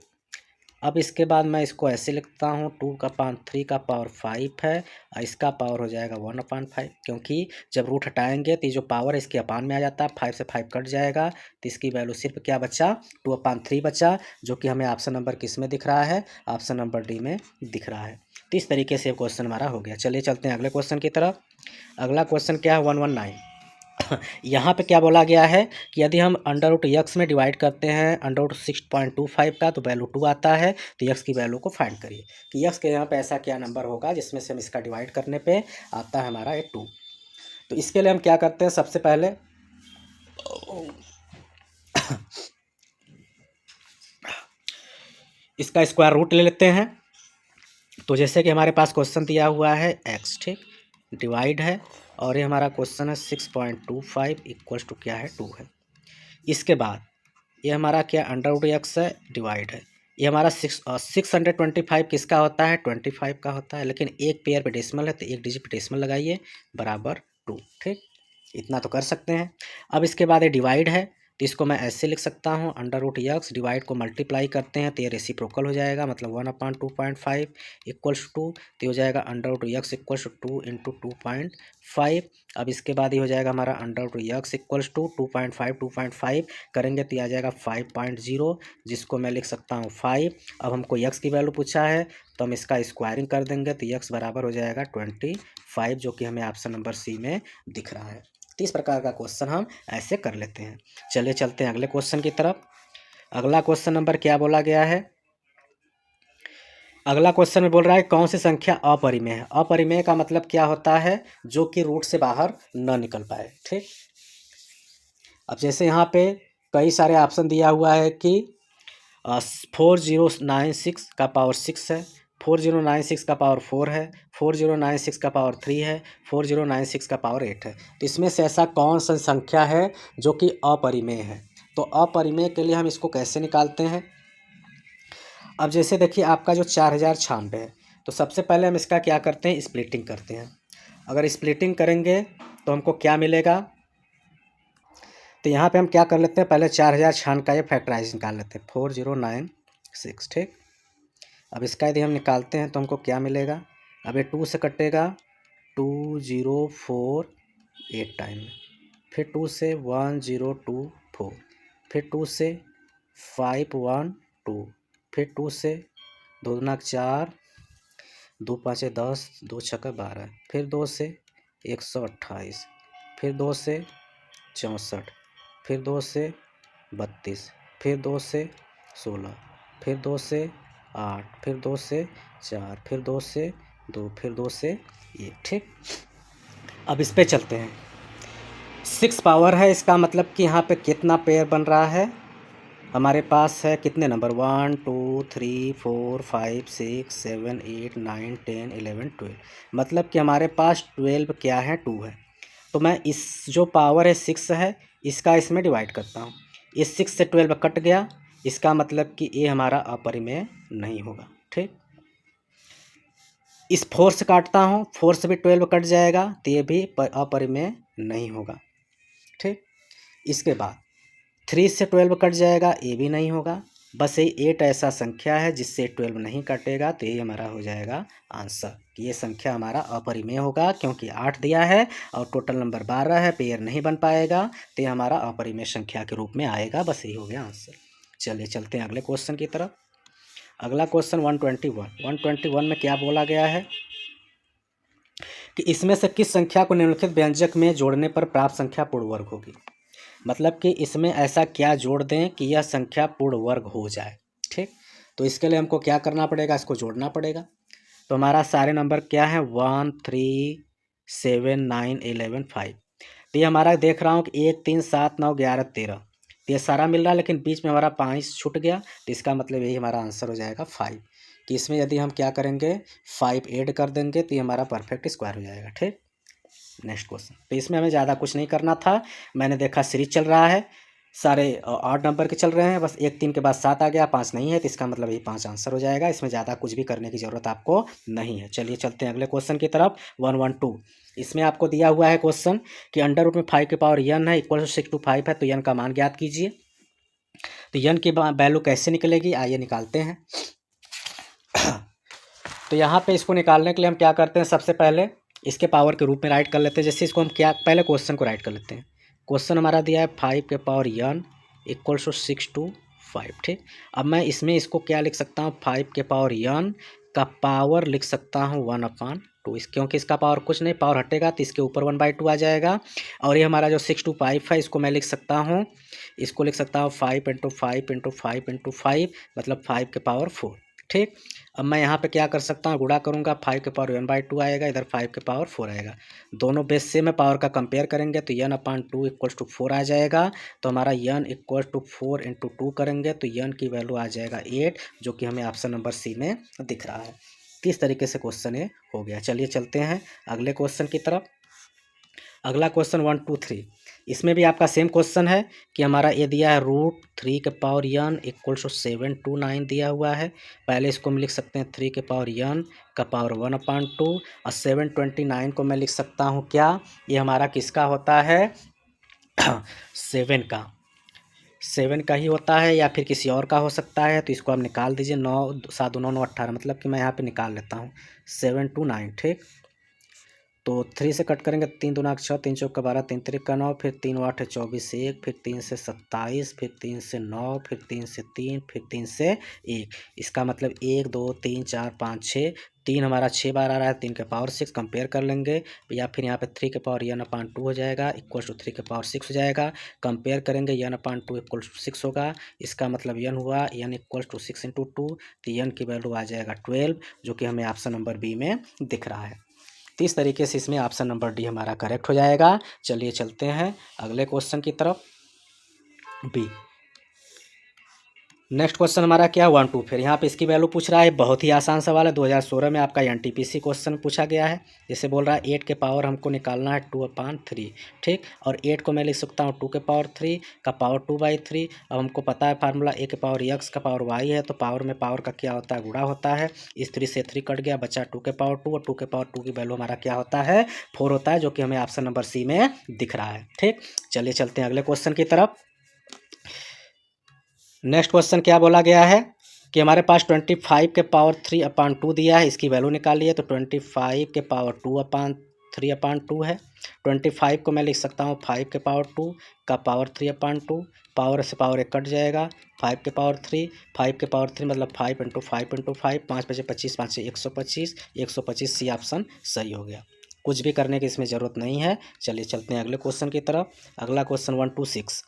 अब इसके बाद मैं इसको ऐसे लिखता हूँ 2/3 का पावर 5 है और इसका पावर हो जाएगा 1/5, क्योंकि जब रूट हटाएंगे तो ये जो पावर है इसके अपान में आ जाता है, 5 से 5 कट जाएगा तो इसकी वैल्यू सिर्फ क्या बचा, 2/3 बचा, जो कि हमें ऑप्शन नंबर किस में दिख रहा है, ऑप्शन नंबर डी में दिख रहा है। तो इस तरीके से क्वेश्चन हमारा हो गया। चलिए चलते हैं अगले क्वेश्चन की तरफ। अगला क्वेश्चन क्या है, 119। यहाँ पे क्या बोला गया है कि यदि हम अंडर रूट यक्स में डिवाइड करते हैं अंडर रूट 6.25 का तो वैल्यू 2 आता है, तो यक्स की वैल्यू को फाइंड करिए कि यक्स के यहाँ पे ऐसा क्या नंबर होगा जिसमें से हम इसका डिवाइड करने पे आता है हमारा ये 2। तो इसके लिए हम क्या करते हैं, सबसे पहले इसका स्क्वायर रूट ले लेते हैं। तो जैसे कि हमारे पास क्वेश्चन दिया हुआ है x, ठीक, डिवाइड है और ये हमारा क्वेश्चन है 6.25 इक्वल्स टू क्या है, 2 है। इसके बाद ये हमारा क्या अंडर रूट एक्स है, डिवाइड है, ये हमारा 625 किसका होता है, 25 का होता है, लेकिन एक पेयर पे डेसिमल है तो एक डिजिट पे डेसिमल लगाइए, बराबर 2। ठीक, इतना तो कर सकते हैं। अब इसके बाद ये डिवाइड है तो इसको मैं ऐसे लिख सकता हूँ, अंडर रूट यक्स डिवाइड को मल्टीप्लाई करते हैं तो ये रेसिप्रोकल हो जाएगा, मतलब 1/2.5 इक्वल्स टू, तो हो जाएगा under root x equals to 2 × 2.5। अब इसके बाद ये हो जाएगा हमारा under root x equals to 2.5 करेंगे तो आ जाएगा 5.0, जिसको मैं लिख सकता हूँ 5। अब हमको यक्स की वैल्यू पूछा है तो हम इसका स्क्वायरिंग कर देंगे तो यक्स बराबर हो जाएगा 25, जो कि हमें ऑप्शन नंबर सी में दिख रहा है। तो इस प्रकार का क्वेश्चन हम ऐसे कर लेते हैं। चलिए चलते हैं अगले क्वेश्चन की तरफ। अगला क्वेश्चन नंबर क्या बोला गया है, अगला क्वेश्चन में बोल रहा है कौन सी संख्या अपरिमेय है। अपरिमेय का मतलब क्या होता है, जो कि रूट से बाहर न निकल पाए। ठीक, अब जैसे यहाँ पे कई सारे ऑप्शन दिया हुआ है कि 4096 का पावर 6 है, 4096 का पावर 4 है, 4096 का पावर 3 है, 4096 का पावर 8 है। तो इसमें से ऐसा कौन सा संख्या है जो कि अपरिमेय है। तो अपरिमेय के लिए हम इसको कैसे निकालते हैं। अब जैसे देखिए आपका जो 4096 है, तो सबसे पहले हम इसका क्या करते हैं, स्प्लिटिंग करते हैं। अगर स्प्लिटिंग करेंगे तो हमको क्या मिलेगा, तो यहाँ पे हम क्या कर लेते हैं, पहले 4096 का ये फैक्टराइज निकाल लेते हैं, 4096। ठीक, अब इसका यदि हम निकालते हैं तो हमको क्या मिलेगा, अब ये 2 से कटेगा, 2048 टाइम में, फिर 2 से 1024, फिर 2 से 512, फिर 2 से 2 दूना 4, 2 5 10, 2 6 12, फिर 2 से 128, फिर 2 से 64, फिर 2 से 32, फिर 2 से 16, फिर 2 से 8, फिर 2 से 4, फिर 2 से 2, फिर 2 से 1। ठीक, अब इस पे चलते हैं। 6 पावर है, इसका मतलब कि यहाँ पे कितना पेयर बन रहा है, हमारे पास है कितने नंबर 1 2 3 4 5 6 7 8 9 10 11 12, मतलब कि हमारे पास 12 क्या है, 2 है। तो मैं इस जो पावर है 6 है, इसका इसमें डिवाइड करता हूँ। इस 6 से 12 कट गया, इसका मतलब कि ये हमारा अपरिमेय नहीं होगा। ठीक, इस 4 से काटता हूँ, 4 से भी 12 कट जाएगा, तो ये भी अपरिमेय नहीं होगा। ठीक, इसके बाद 3 से 12 कट जाएगा, ये भी नहीं होगा। बस ये 8 ऐसा संख्या है जिससे 12 नहीं कटेगा, तो ये हमारा हो जाएगा आंसर कि ये संख्या हमारा अपरिमेय होगा, क्योंकि 8 दिया है और टोटल नंबर 12 है, पेयर नहीं बन पाएगा, तो ये हमारा अपरिमेय संख्या के रूप में आएगा। बस यही हो गया आंसर। चलिए चलते हैं अगले क्वेश्चन की तरफ। अगला क्वेश्चन 121 में क्या बोला गया है कि इसमें से किस संख्या को निम्नलिखित व्यंजक में जोड़ने पर प्राप्त संख्या पूर्ण वर्ग होगी। मतलब कि इसमें ऐसा क्या जोड़ दें कि यह संख्या पूर्ण वर्ग हो जाए। ठीक, तो इसके लिए हमको क्या करना पड़ेगा, इसको जोड़ना पड़ेगा। तो हमारा सारे नंबर क्या है, 1 3 7 9 11 5। तो ये हमारा देख रहा हूँ कि 1 3 7 9 11 13, ये सारा मिल रहा है, लेकिन बीच में हमारा 5 छूट गया, तो इसका मतलब यही हमारा आंसर हो जाएगा 5। कि इसमें यदि हम क्या करेंगे, 5 ऐड कर देंगे, तो ये हमारा परफेक्ट स्क्वायर हो जाएगा। ठीक, नेक्स्ट क्वेश्चन। तो इसमें हमें ज़्यादा कुछ नहीं करना था, मैंने देखा सीरीज चल रहा है, सारे 8 नंबर के चल रहे हैं, बस 1 3 के बाद 7 आ गया, 5 नहीं है, तो इसका मतलब ये 5 आंसर हो जाएगा। इसमें ज़्यादा कुछ भी करने की ज़रूरत आपको नहीं है। चलिए चलते हैं अगले क्वेश्चन की तरफ। 112, इसमें आपको दिया हुआ है क्वेश्चन कि अंडर रूट में 5 के पावर n है, इक्वल टू 6 to 5 है, तो n का मान ज्ञात कीजिए। तो n की वैल्यू कैसे निकलेगी, आइए निकालते हैं। तो यहाँ पे इसको निकालने के लिए हम क्या करते हैं, सबसे पहले इसके पावर के रूप में राइट कर लेते हैं। जैसे इसको हम क्या, पहले क्वेश्चन को राइट कर लेते हैं। क्वेश्चन हमारा दिया है 5 के power n equal to 6 to 5। ठीक, अब मैं इसमें इसको क्या लिख सकता हूँ, 5 के पावर n का पावर लिख सकता हूँ 1/2, क्योंकि इसका पावर कुछ नहीं, पावर हटेगा तो इसके ऊपर 1/2 आ जाएगा। और ये हमारा जो 6 to 5 है, इसको मैं लिख सकता हूँ, इसको लिख सकता हूँ 5 × 5 × 5 × 5, मतलब 5 के पावर 4। ठीक, अब मैं यहाँ पे क्या कर सकता हूँ, गुणा करूँगा, 5 के पावर 1/2 आएगा, इधर 5 के पावर 4 आएगा। दोनों बेस से में पावर का कंपेयर करेंगे तो n/2 इक्वल्स टू 4 आ जाएगा। तो हमारा n इक्वल टू 4 × 2 करेंगे तो n की वैल्यू आ जाएगा 8, जो कि हमें ऑप्शन नंबर सी में दिख रहा है। किस तरीके से क्वेश्चन ये हो गया। चलिए चलते हैं अगले क्वेश्चन की तरफ। अगला क्वेश्चन 123, इसमें भी आपका सेम क्वेश्चन है कि हमारा ये दिया है √3 के पावर n इक्वल टू 729 दिया हुआ है। पहले इसको हम लिख सकते हैं 3 के पावर n का पावर 1/2, और 729 को मैं लिख सकता हूँ क्या, ये हमारा किसका होता है, 7 का ही होता है, या फिर किसी और का हो सकता है। तो इसको आप निकाल दीजिए, 9 7 9 9 18, मतलब कि मैं यहाँ पे निकाल लेता हूँ 729। ठीक, तो 3 से कट करेंगे, 3 दूना 6, 3 चौका 12, 3 तिरिका 9, फिर 3 8 24 1, फिर 3 से 27, फिर 3 से 9, फिर 3 से 3, फिर 3 से 1। इसका मतलब 1 2 3 4 5 6, 3 हमारा 6 बार आ रहा है, 3 के पावर 6 कंपेयर कर लेंगे, या फिर यहाँ पे 3 के पावर n/2 हो जाएगा, इक्वल टू 3 के पावर 6 हो जाएगा। कंपेयर करेंगे, n/2 इक्वल टू 6 होगा, इसका मतलब n हुआ, n इक्वल टू 6 × 2, तो n की वैल्यू आ जाएगा 12, जो कि हमें ऑप्शन नंबर बी में दिख रहा है। तो इस तरीके से इसमें ऑप्शन नंबर डी हमारा करेक्ट हो जाएगा। चलिए चलते हैं अगले क्वेश्चन की तरफ, बी। नेक्स्ट क्वेश्चन हमारा क्या, 1 2, फिर यहाँ पे इसकी वैल्यू पूछ रहा है। बहुत ही आसान सवाल है, 2016 में आपका NTPC क्वेश्चन पूछा गया है। जैसे बोल रहा है 8 के पावर हमको निकालना है 2/3। ठीक, और 8 को मैं लिख सकता हूँ 2 के पावर 3 का पावर 2/3। अब हमको पता है फार्मूला, a के पावर x का पावर y है, तो पावर में पावर का क्या होता है, गुणा होता है। इस 3 से 3 कट गया, बचा 2 के पावर 2, और 2 के पावर 2 की वैल्यू हमारा क्या होता है, 4 होता है, जो कि हमें ऑप्शन नंबर सी में दिख रहा है। ठीक, चलिए चलते हैं अगले क्वेश्चन की तरफ। नेक्स्ट क्वेश्चन क्या बोला गया है कि हमारे पास 25 के पावर 3/2 दिया है, इसकी वैल्यू निकालिए। तो 25 के पावर 2/3/2 है। 25 को मैं लिख सकता हूँ 5 के पावर 2 का पावर 3/2, पावर से पावर एक कट जाएगा, 5 के पावर 3, 5 के पावर 3 मतलब 5 × 5 × 5, 5 बचे 25, 5 से 125, 125 सी ऑप्शन सही हो गया। कुछ भी करने की इसमें ज़रूरत नहीं है। चलिए चलते हैं अगले क्वेश्चन की तरफ। अगला क्वेश्चन 126,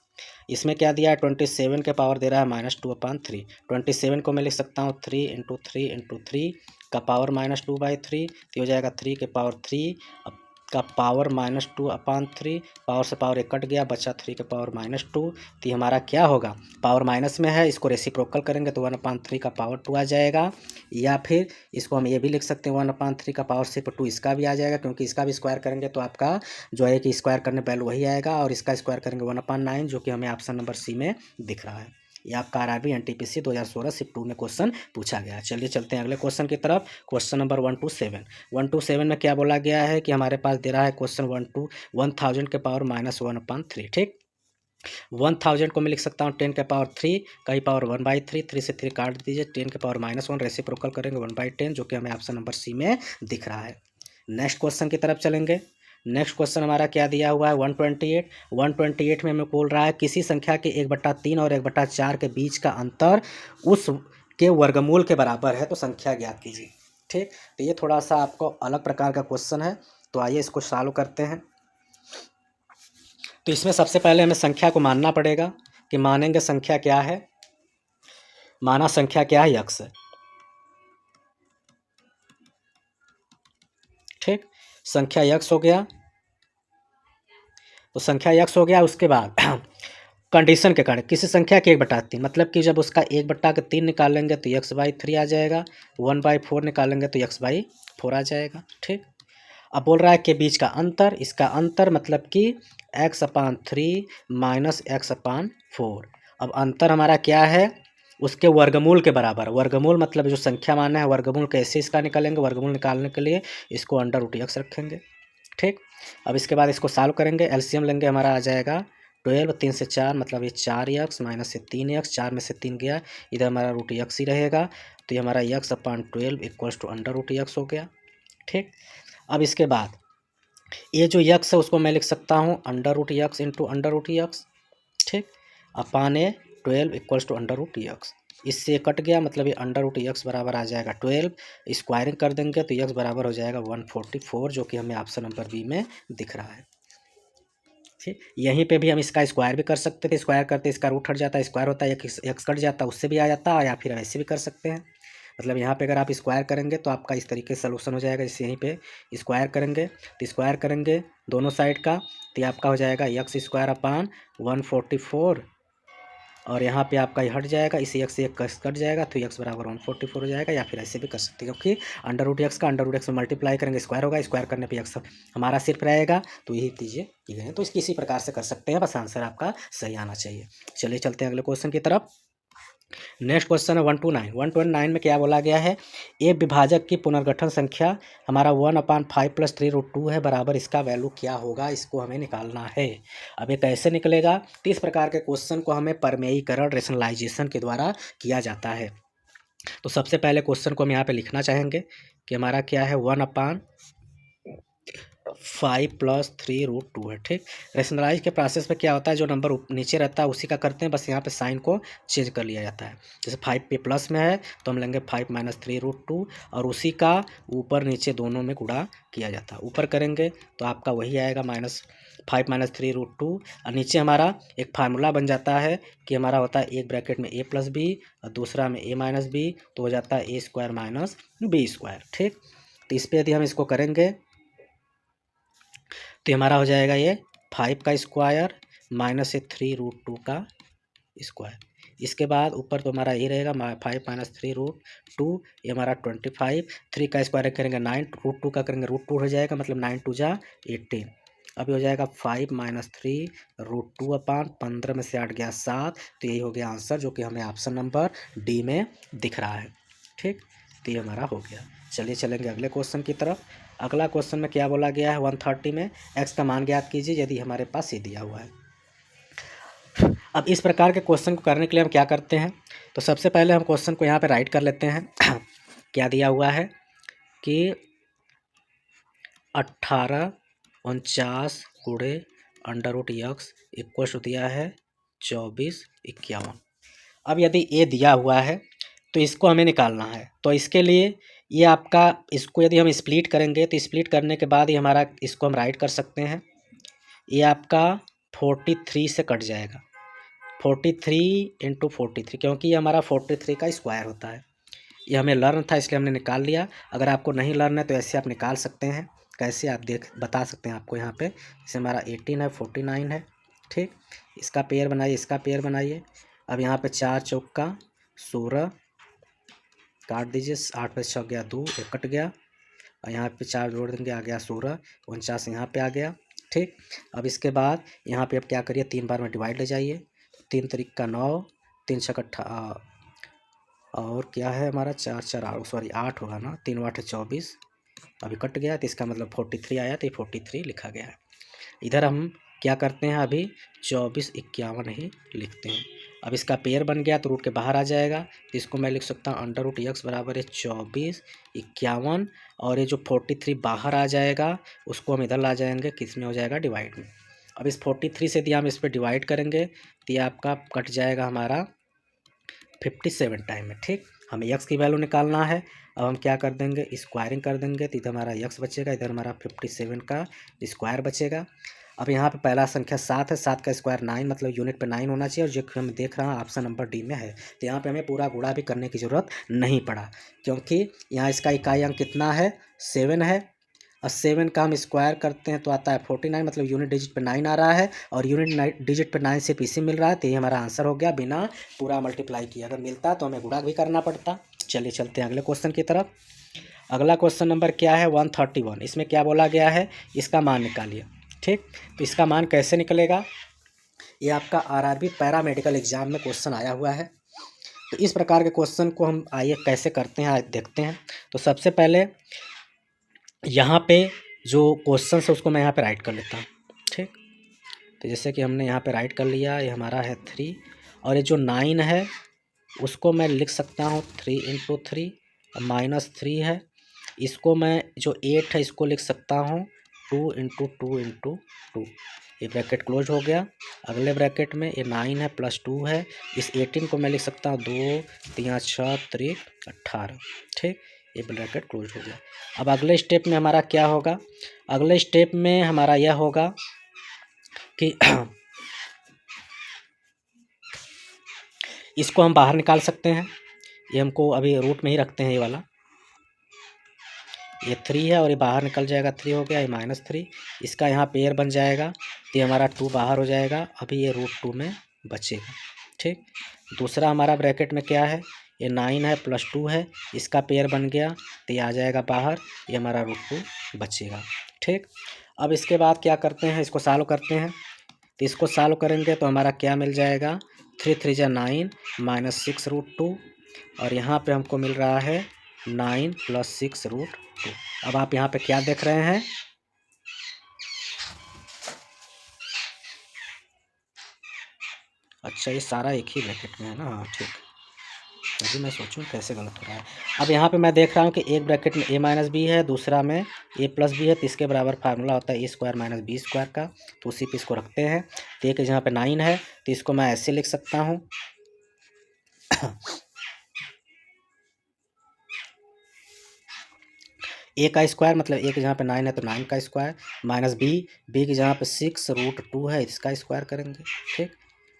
इसमें क्या दिया है, 27 के पावर दे रहा है -2/3। 27 को मैं लिख सकता हूँ 3 × 3 × 3 का पावर -2/3, तो हो जाएगा 3 के पावर 3 अब का पावर -2/3, पावर से पावर 1 कट गया, बचा 3 के पावर -2। तो ये हमारा क्या होगा, पावर माइनस में है, इसको रेसिप्रोकल करेंगे तो 1/3 का पावर 2 आ जाएगा। या फिर इसको हम ये भी लिख सकते हैं 1/3 का पावर सिर्फ 2 इसका भी आ जाएगा, क्योंकि इसका भी स्क्वायर करेंगे तो आपका जो है कि स्क्वायर करने वैल्यू वही आएगा, और इसका स्क्वायर करेंगे 1/9, जो कि हमें ऑप्शन नंबर सी में दिख रहा है। ये आपका आरआरबी एनटीपीसी 2016 शिफ्ट 2 में क्वेश्चन पूछा गया है। चलिए चलते हैं अगले क्वेश्चन की तरफ। क्वेश्चन नंबर 127 में क्या बोला गया है कि हमारे पास दे रहा है क्वेश्चन 1000 के पावर -1/3। ठीक, 1000 को मैं लिख सकता हूँ 10 के पावर 3, कहीं पावर 1/3, 3 से 3 काट दीजिए, 10 के पावर -1 रेसिप्रोकल करेंगे 1/10, जो कि हमें ऑप्शन नंबर सी में दिख रहा है। नेक्स्ट क्वेश्चन की तरफ चलेंगे। नेक्स्ट क्वेश्चन हमारा क्या दिया हुआ है 128 में हमें बोल रहा है किसी संख्या के 1/3 और 1/4 के बीच का अंतर उस के वर्गमूल के बराबर है, तो संख्या ज्ञात कीजिए। ठीक, तो ये थोड़ा सा आपको अलग प्रकार का क्वेश्चन है, तो आइए इसको सॉल्व करते हैं। तो इसमें सबसे पहले हमें संख्या को मानना पड़ेगा कि मानेंगे संख्या क्या है, माना संख्या क्या है, यक्स है। ठीक, संख्या यक्स हो गया, तो संख्या यक्स हो गया। उसके बाद कंडीशन के कारण किसी संख्या के 1/3, मतलब कि जब उसका 1/3 निकालेंगे तो x/3 आ जाएगा, 1/4 निकालेंगे तो x/4 आ जाएगा। ठीक, अब बोल रहा है कि बीच का अंतर, इसका अंतर मतलब कि x/3 माइनस x/4। अब अंतर हमारा क्या है, उसके वर्गमूल के बराबर। वर्गमूल मतलब जो संख्या माना है, वर्गमूल कैसे इसका निकालेंगे, वर्गमूल निकालने के लिए इसको √x रखेंगे। ठीक, अब इसके बाद इसको सॉल्व करेंगे, एलसीएम लेंगे, हमारा आ जाएगा 12, 3 से 4 मतलब ये 4x माइनस से 3x, 4 में से 3 गया, इधर हमारा √x ही रहेगा, तो ये हमारा x/12 इक्वल्स टू √x हो गया। ठीक, अब इसके बाद ये जो x है उसको मैं लिख सकता हूँ √x इंटू √x। ठीक, अपान 12 इक्वल्स टू √x, इससे कट गया, मतलब ये √x बराबर आ जाएगा 12, स्क्वायरिंग कर देंगे तो x बराबर हो जाएगा 144, जो कि हमें ऑप्शन नंबर बी में दिख रहा है। ठीक, यहीं पे भी हम इसका स्क्वायर भी कर सकते थे, स्क्वायर करते इसका रूट हट जाता है, स्क्वायर होता है, x कट जाता है, उससे भी आ जाता है, या फिर ऐसे भी कर सकते हैं। मतलब यहाँ पे अगर आप स्क्वायर करेंगे तो आपका इस तरीके से सलूशन हो जाएगा। जैसे यहीं पे स्क्वायर करेंगे तो स्क्वायर करेंगे दोनों साइड का, तो ये आपका हो जाएगा x² / 144, और यहाँ पे आपका ये हट जाएगा, इसी x से x कट जाएगा, तो x बराबर 144 हो जाएगा। या फिर ऐसे भी कर सकते हैं, क्योंकि √x का √x में मल्टीप्लाई करेंगे स्क्वायर होगा, स्क्वायर करने पे x हमारा सिर्फ रहेगा, तो यही चीज़ें की गई हैं। तो इसकी इसी प्रकार से कर सकते हैं, बस आंसर आपका सही आना चाहिए। चलिए चलते हैं अगले क्वेश्चन की तरफ। नेक्स्ट क्वेश्चन है 129 में क्या बोला गया है, एक विभाजक की पुनर्गठन संख्या हमारा 1/5 + 3√2 है, बराबर इसका वैल्यू क्या होगा, इसको हमें निकालना है। अब ये कैसे निकलेगा, तो इस प्रकार के क्वेश्चन को हमें प्रमेयीकरण रेशनलाइजेशन के द्वारा किया जाता है। तो सबसे पहले क्वेश्चन को हम यहाँ पे लिखना चाहेंगे कि हमारा क्या है 1/5 + 3√2 है। ठीक, रेशनलाइज के प्रोसेस में क्या होता है, जो नंबर नीचे रहता है उसी का करते हैं, बस यहाँ पे साइन को चेंज कर लिया जाता है। जैसे 5 पे प्लस में है तो हम लेंगे 5 - 3√2, और उसी का ऊपर नीचे दोनों में गुणा किया जाता है। ऊपर करेंगे तो आपका वही आएगा -5 - 3√2, और नीचे हमारा एक फार्मूला बन जाता है कि हमारा होता है एक ब्रैकेट में a + b और दूसरा में a - b, तो हो जाता है a² - b²। ठीक, तो इस पर यदि हम इसको करेंगे तो हमारा हो जाएगा ये 5 का स्क्वायर माइनस 3√2 का स्क्वायर। इसके बाद ऊपर तो हमारा ये रहेगा 5 - 3√2, ये हमारा 25, 3 का स्क्वायर करेंगे 9, √2 का करेंगे √2 हो जाएगा, मतलब 9 × 2 = 18। अब हो जाएगा 5 - 3√2/15 में से 8 गया 7, तो यही हो गया आंसर, जो कि हमें ऑप्शन नंबर डी में दिख रहा है। ठीक, तो ये हमारा हो गया। चलिए चलेंगे अगले क्वेश्चन की तरफ। अगला क्वेश्चन में क्या बोला गया है 130 में, x का मान ज्ञात कीजिए यदि हमारे पास ये दिया हुआ है। अब इस प्रकार के क्वेश्चन को करने के लिए हम क्या करते हैं, तो सबसे पहले हम क्वेश्चन को यहाँ पे राइट कर लेते हैं। क्या दिया हुआ है कि 1849 × √x इक्वल टू दिया है 2451। अब यदि ये दिया हुआ है तो इसको हमें निकालना है, तो इसके लिए ये आपका, इसको यदि हम स्प्लिट करेंगे तो स्प्लिट करने के बाद ही हमारा, इसको हम राइट कर सकते हैं, ये आपका 43 से कट जाएगा, 43 × 43, क्योंकि ये हमारा 43 का स्क्वायर होता है। ये हमें लर्न था इसलिए हमने निकाल लिया, अगर आपको नहीं लर्न है तो ऐसे आप निकाल सकते हैं। कैसे आप बता सकते हैं आपको यहाँ पे। जैसे हमारा 18 है, 49 है, ठीक। इसका पेयर बनाइए, इसका पेयर बनाइए। अब यहाँ पे 4 चौका 16 काट दीजिए, 8 पे 6 गया 2, एक कट गया, और यहाँ पे 4 जोड़ देंगे, आ गया 16, 49 यहाँ पे आ गया, ठीक। अब इसके बाद यहाँ पे अब क्या करिए, 3 बार में डिवाइड ले जाइए। 3 तरीक का 9, 3 छक 18, और क्या है हमारा 4 4 8 होगा ना, 3 8 24, अभी कट गया तो इसका मतलब 43 आया, तो ये 43 लिखा गया है। इधर हम क्या करते हैं, अभी 24 51 ही लिखते हैं। अब इसका पेयर बन गया तो रूट के बाहर आ जाएगा, तो इसको मैं लिख सकता हूँ अंडर रूट एक्स बराबर है 24 51, और ये जो 43 बाहर आ जाएगा उसको हम इधर ला जाएंगे, किस में हो जाएगा, डिवाइड में। अब इस 43 से यदि हम इस पर डिवाइड करेंगे तो ये आपका कट जाएगा हमारा 57 टाइम में, ठीक। हमें x की वैल्यू निकालना है। अब हम क्या कर देंगे, स्क्वायरिंग कर देंगे, तो इधर हमारा x बचेगा, इधर हमारा 57 का स्क्वायर बचेगा। अब यहाँ पे पहला संख्या 7 है, 7 का स्क्वायर 9, मतलब यूनिट पे 9 होना चाहिए, और जो हम देख रहे हैं ऑप्शन नंबर डी में है, तो यहाँ पे हमें पूरा गुणा भी करने की ज़रूरत नहीं पड़ा, क्योंकि यहाँ इसका इकाई अंक कितना है, 7 है, और 7 का हम स्क्वायर करते हैं तो आता है 49, मतलब यूनिट डिजिट पे 9 आ रहा है, और यूनिट डिजिट पे 9 से पीछे मिल रहा है, तो ये हमारा आंसर हो गया बिना पूरा मल्टीप्लाई किया। अगर मिलता तो हमें गुणा भी करना पड़ता। चलिए चलते हैं अगले क्वेश्चन की तरफ। अगला क्वेश्चन नंबर क्या है, 131। इसमें क्या बोला गया है, इसका मान निकालिए, ठीक। तो इसका मान कैसे निकलेगा, ये आपका आरआरबी पैरामेडिकल एग्जाम में क्वेश्चन आया हुआ है। तो इस प्रकार के क्वेश्चन को हम आइए कैसे करते हैं, आज देखते हैं। तो सबसे पहले यहाँ पे जो क्वेश्चन है उसको मैं यहाँ पे राइट कर लेता हूँ, ठीक। तो जैसे कि हमने यहाँ पे राइट कर लिया, ये हमारा है 3, और ये जो 9 है उसको मैं लिख सकता हूँ 3 × 3, -3 है। इसको मैं जो 8 है इसको लिख सकता हूँ 2 × 2 × 2, ये ब्रैकेट क्लोज हो गया। अगले ब्रैकेट में ये 9 है प्लस 2 है, इस 18 को मैं लिख सकता हूँ 2 3 6 3 18, ठीक। ये ब्रैकेट क्लोज हो गया। अब अगले स्टेप में हमारा क्या होगा, अगले स्टेप में हमारा यह होगा कि इसको हम बाहर निकाल सकते हैं। ये हमको अभी रूट में ही रखते हैं, ये वाला, ये 3 है और ये बाहर निकल जाएगा, 3 हो गया, ये -3, इसका यहाँ पेयर बन जाएगा, तो ये हमारा 2 बाहर हो जाएगा, अभी ये √2 में बचेगा, ठीक। दूसरा हमारा ब्रैकेट में क्या है, ये 9 है प्लस 2 है, इसका पेयर बन गया तो ये आ जाएगा बाहर, ये हमारा √2 बचेगा, ठीक। अब इसके बाद क्या करते हैं, इसको सॉल्व करते हैं। तो इसको सॉल्व करेंगे तो हमारा क्या मिल जाएगा, 3 3 जा 9 -6 √2, और यहाँ पे हमको मिल रहा है 9 + 6 √2। अब आप यहाँ पे क्या देख रहे हैं, अच्छा ये सारा एक ही ब्रैकेट में है ना, हाँ ठीक। अभी मैं सोचूं कैसे गलत हो रहा है। अब यहाँ पे मैं देख रहा हूँ कि एक ब्रैकेट में a - b है, दूसरा में a + b है, तो इसके बराबर फार्मूला होता है a² - b² का, तो उसी पे इसको रखते हैं। तो एक जहाँ पे 9 है तो इसको मैं ऐसे लिख सकता हूँ a का स्क्वायर, मतलब a की जहाँ पे 9 है तो 9 का स्क्वायर, -b की जहाँ पे 6 √2 है, इसका स्क्वायर करेंगे, ठीक।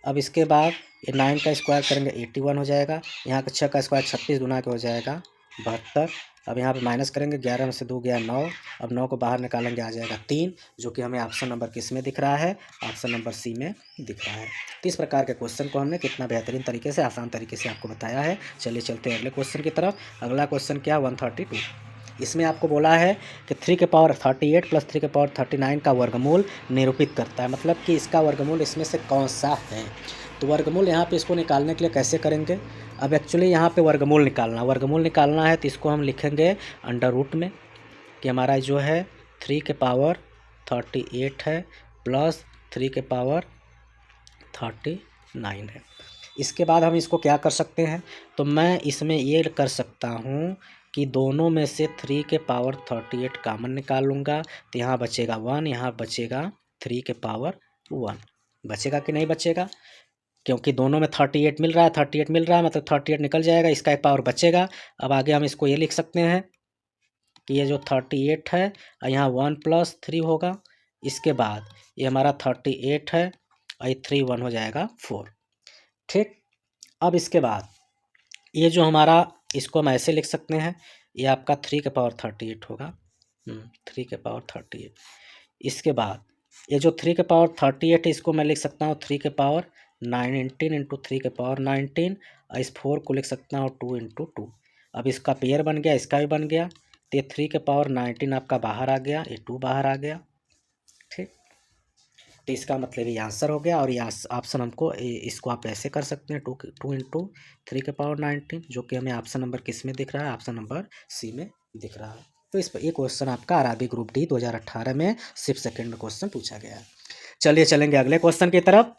अब इसके बाद ये 9 का स्क्वायर करेंगे 81 हो जाएगा, यहाँ का 6 का स्क्वायर 36 गुना के हो जाएगा 72। अब यहाँ पे माइनस करेंगे, 11 में से 2 गया 9, अब 9 को बाहर निकालेंगे आ जाएगा 3, जो कि हमें ऑप्शन नंबर किस में दिख रहा है, ऑप्शन नंबर सी में दिख रहा है। तो इस प्रकार के क्वेश्चन को हमने कितना बेहतरीन तरीके से, आसान तरीके से आपको बताया है। चलिए चलते हैं अगले क्वेश्चन की तरफ। अगला क्वेश्चन क्या, 132। इसमें आपको बोला है कि 3⁻38 + 3⁻39 का वर्गमूल निरूपित करता है, मतलब कि इसका वर्गमूल इसमें से कौन सा है। तो वर्गमूल यहाँ पे इसको निकालने के लिए कैसे करेंगे, अब एक्चुअली यहाँ पे वर्गमूल निकालना है, तो इसको हम लिखेंगे अंडर रूट में, कि हमारा जो है 3⁻38 है प्लस 3⁻39 है। इसके बाद हम इसको क्या कर सकते हैं, तो मैं इसमें ये कर सकता हूँ कि दोनों में से 3⁻38 कॉमन निकाल लूँगा, तो यहाँ बचेगा 1, यहाँ बचेगा 3⁻1, बचेगा कि नहीं बचेगा, क्योंकि दोनों में 38 मिल रहा है, 38 मिल रहा है, मतलब 38 निकल जाएगा, इसका एक पावर बचेगा। अब आगे हम इसको ये लिख सकते हैं कि ये जो 38 है यहाँ 1 + 3 होगा, इसके बाद ये हमारा 38 है और ये 3 1 हो जाएगा 4, ठीक। अब इसके बाद ये जो हमारा, इसको हम ऐसे लिख सकते हैं, ये आपका 3⁻38 होगा, 3 के पावर 38। इसके बाद ये जो 3 के पावर 38 है इसको मैं लिख सकता हूँ 3 के पावर 19 इंटू 3 के पावर 19, और इस 4 को लिख सकता हूँ 2 इंटू 2। अब इसका पेयर बन गया, इसका भी बन गया, तो ये 3 के पावर 19 आपका बाहर आ गया, ये 2 बाहर आ गया। ठीक, तो इसका मतलब ये आंसर हो गया। और ये ऑप्शन हमको इसको आप ऐसे कर सकते हैं 2 इंटू 3 के पावर 19, जो कि हमें ऑप्शन नंबर किस में दिख रहा है, ऑप्शन नंबर सी में दिख रहा है। तो इस पर ये क्वेश्चन आपका आरआरबी ग्रुप डी 2018 में सिर्फ सेकंड में क्वेश्चन पूछा गया है। चलिए चलेंगे अगले क्वेश्चन की तरफ।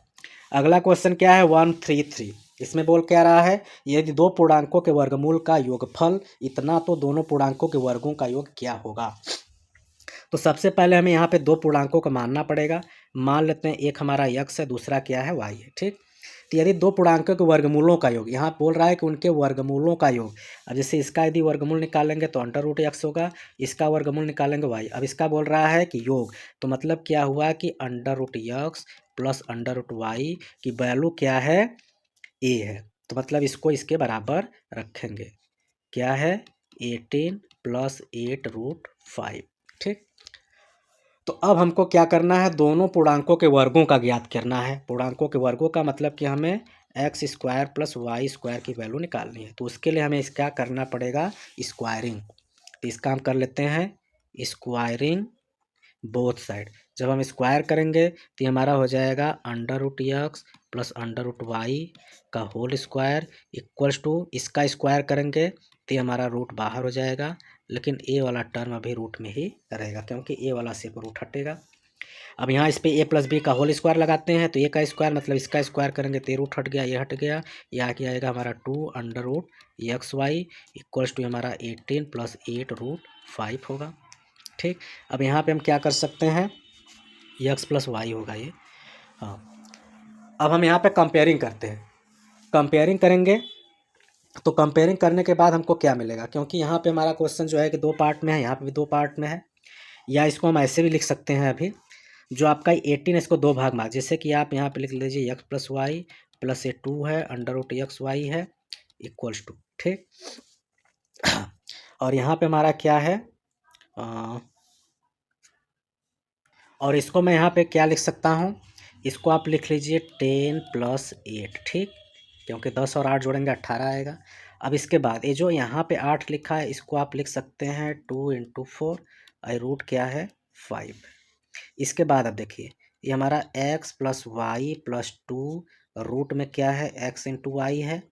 अगला क्वेश्चन क्या है 133। इसमें बोल क्या रहा है, यदि दो पूर्णांकों के वर्गमूल का योगफल इतना तो दोनों पूर्णांकों के वर्गों का योग क्या होगा। तो सबसे पहले हमें यहाँ पे दो पूर्णांकों को मानना पड़ेगा। मान लेते हैं एक हमारा x है, दूसरा क्या है y है। ठीक, तो यदि दो पूर्णांकों के वर्गमूलों का योग, यहाँ बोल रहा है कि उनके वर्गमूलों का योग। अब जैसे इसका यदि वर्गमूल निकालेंगे तो अंडर रूट x होगा, इसका वर्गमूल निकालेंगे y। अब इसका बोल रहा है कि योग, तो मतलब क्या हुआ कि under root x plus under root y की वैल्यू क्या है, a है। तो मतलब इसको इसके बराबर रखेंगे, क्या है 18 प्लस 8 रूट 5। ठीक, तो अब हमको क्या करना है, दोनों पूर्णांकों के वर्गों का ज्ञात करना है। पूर्णांकों के वर्गों का मतलब कि हमें x square plus y square की वैल्यू निकालनी है। तो उसके लिए हमें इसका करना पड़ेगा स्क्वायरिंग। तो इसका हम कर लेते हैं स्क्वायरिंग बोथ साइड। जब हम स्क्वायर करेंगे तो ये हमारा हो जाएगा under root x plus under root y का होल स्क्वायर इक्वल्स टू, इसका स्क्वायर करेंगे तो ये हमारा रूट बाहर हो जाएगा, लेकिन ए वाला टर्म अभी रूट में ही रहेगा क्योंकि ए वाला से रूट हटेगा। अब यहाँ इस पे ए प्लस बी का होल स्क्वायर लगाते हैं, तो ए का स्क्वायर मतलब इसका स्क्वायर करेंगे तो रूट हट गया, ये हट गया, ये आगे आएगा हमारा 2 under root x y equals to हमारा 18 प्लस 8 रूट 5 होगा। ठीक, अब यहाँ पे हम क्या कर सकते हैं, एक्स प्लस वाई होगा ये। हाँ, अब हम यहाँ पे कंपेयरिंग करते हैं। कंपेयरिंग करेंगे तो कंपेयरिंग करने के बाद हमको क्या मिलेगा, क्योंकि यहाँ पे हमारा क्वेश्चन जो है कि दो पार्ट में है, यहाँ पे भी दो पार्ट में है, या इसको हम ऐसे भी लिख सकते हैं अभी, जो आपका 18 इसको दो भाग में, जैसे कि आप यहाँ पे लिख लीजिए एक्स प्लस वाई प्लस ये 2 है अंडर रूट एक्स वाई है इक्वल्स टू। ठीक, और यहाँ पे हमारा क्या है और इसको मैं यहाँ पे क्या लिख सकता हूँ, इसको आप लिख लीजिए 10 प्लस 8। ठीक, क्योंकि 10 और 8 जोड़ेंगे 18 आएगा। अब इसके बाद ये जो यहाँ पे 8 लिखा है इसको आप लिख सकते हैं 2 इंटू 4 और रूट क्या है 5। इसके बाद अब देखिए ये हमारा x plus y plus 2 root में क्या है x इंटू वाई है,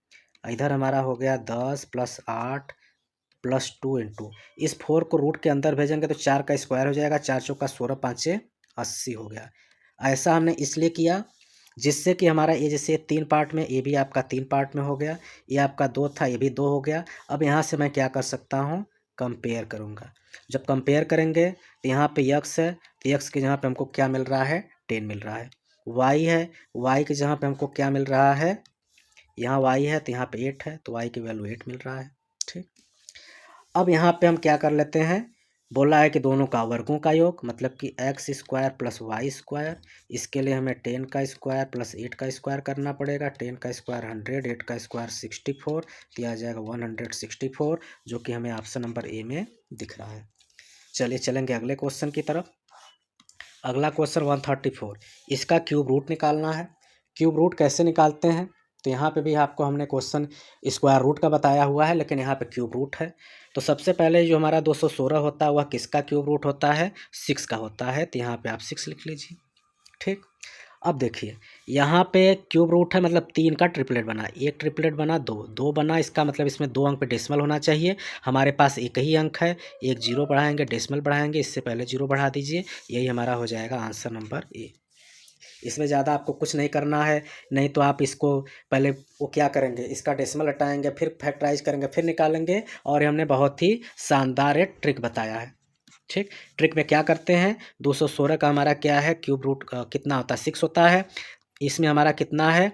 इधर हमारा हो गया 10 प्लस 8 प्लस 2 इंटू, इस 4 को रूट के अंदर भेजेंगे तो 4 का स्क्वायर हो जाएगा, 4 चौका 16 पाँचे 80 हो गया। ऐसा हमने इसलिए किया जिससे कि हमारा ये जैसे 3 पार्ट में, ये भी आपका 3 पार्ट में हो गया, ये आपका 2 था ये भी 2 हो गया। अब यहाँ से मैं क्या कर सकता हूँ, कंपेयर करूँगा। जब कंपेयर करेंगे तो यहाँ पे x है, तो x के जहाँ पे हमको क्या मिल रहा है 10 मिल रहा है, y है, y के जहाँ पे हमको क्या मिल रहा है, यहाँ y है तो यहाँ पे 8 है, तो y की वैल्यू 8 मिल रहा है। ठीक, अब यहाँ पे हम क्या कर लेते हैं, बोला है कि दोनों का वर्गों का योग, मतलब कि x square plus y square. इसके लिए हमें 10 का स्क्वायर प्लस 8 का स्क्वायर करना पड़ेगा। 10 का स्क्वायर 100, 8 का स्क्वायर 64, तो आ जाएगा 164, जो कि हमें ऑप्शन नंबर ए में दिख रहा है। चलिए चलेंगे अगले क्वेश्चन की तरफ। अगला क्वेश्चन 134, इसका क्यूब रूट निकालना है। क्यूब रूट कैसे निकालते हैं, तो यहाँ पे भी आपको हमने क्वेश्चन स्क्वायर रूट का बताया हुआ है, लेकिन यहाँ पे क्यूब रूट है। तो सबसे पहले जो हमारा 216 होता है वह किसका क्यूब रूट होता है, 6 का होता है, तो यहाँ पे आप 6 लिख लीजिए। ठीक, अब देखिए यहाँ पे क्यूब रूट है मतलब 3 का ट्रिपलेट बना, एक ट्रिपलेट बना, दो बना, इसका मतलब इसमें 2 अंक पे डेसिमल होना चाहिए। हमारे पास एक ही अंक है, एक जीरो बढ़ाएंगे डेसिमल बढ़ाएंगे, इससे पहले जीरो बढ़ा दीजिए, यही हमारा हो जाएगा आंसर नंबर ए। इसमें ज़्यादा आपको कुछ नहीं करना है, नहीं तो आप इसको पहले वो क्या करेंगे, इसका डेसिमल हटाएंगे, फिर फैक्टराइज करेंगे, फिर निकालेंगे, और हमने बहुत ही शानदार एक ट्रिक बताया है। ठीक, ट्रिक में क्या करते हैं, 216 का हमारा क्या है क्यूब रूट कितना होता है 6 होता है। इसमें हमारा कितना है,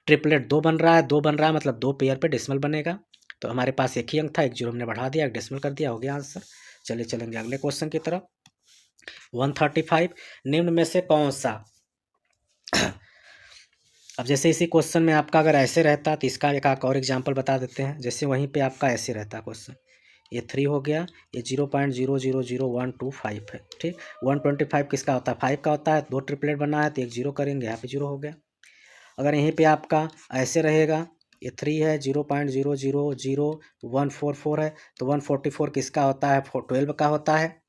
ट्रिपलेट 2 बन रहा है, 2 बन रहा है मतलब 2 पेयर पे डेसिमल बनेगा। तो हमारे पास एक ही अंक था, एक जीरो हमने बढ़ा दिया, एक डेसिमल कर दिया, हो गया आंसर। चलिए चलेंगे अगले क्वेश्चन की तरफ। 135, निम्न में से कौन सा अब जैसे इसी क्वेश्चन में आपका अगर ऐसे रहता तो इसका एक और एग्जांपल बता देते हैं। जैसे वहीं पे आपका ऐसे रहता क्वेश्चन, ये 3 हो गया, ये 0.000125 है। ठीक, 125 किसका होता है? 5 का होता है। 2 ट्रिपलेट बना है तो एक 0 करेंगे, यहाँ पे 0 हो गया। अगर यहीं पे आपका ऐसे रहेगा, ये 3 है, 0.000144 है, तो 144 किसका होता है? 12 का होता है।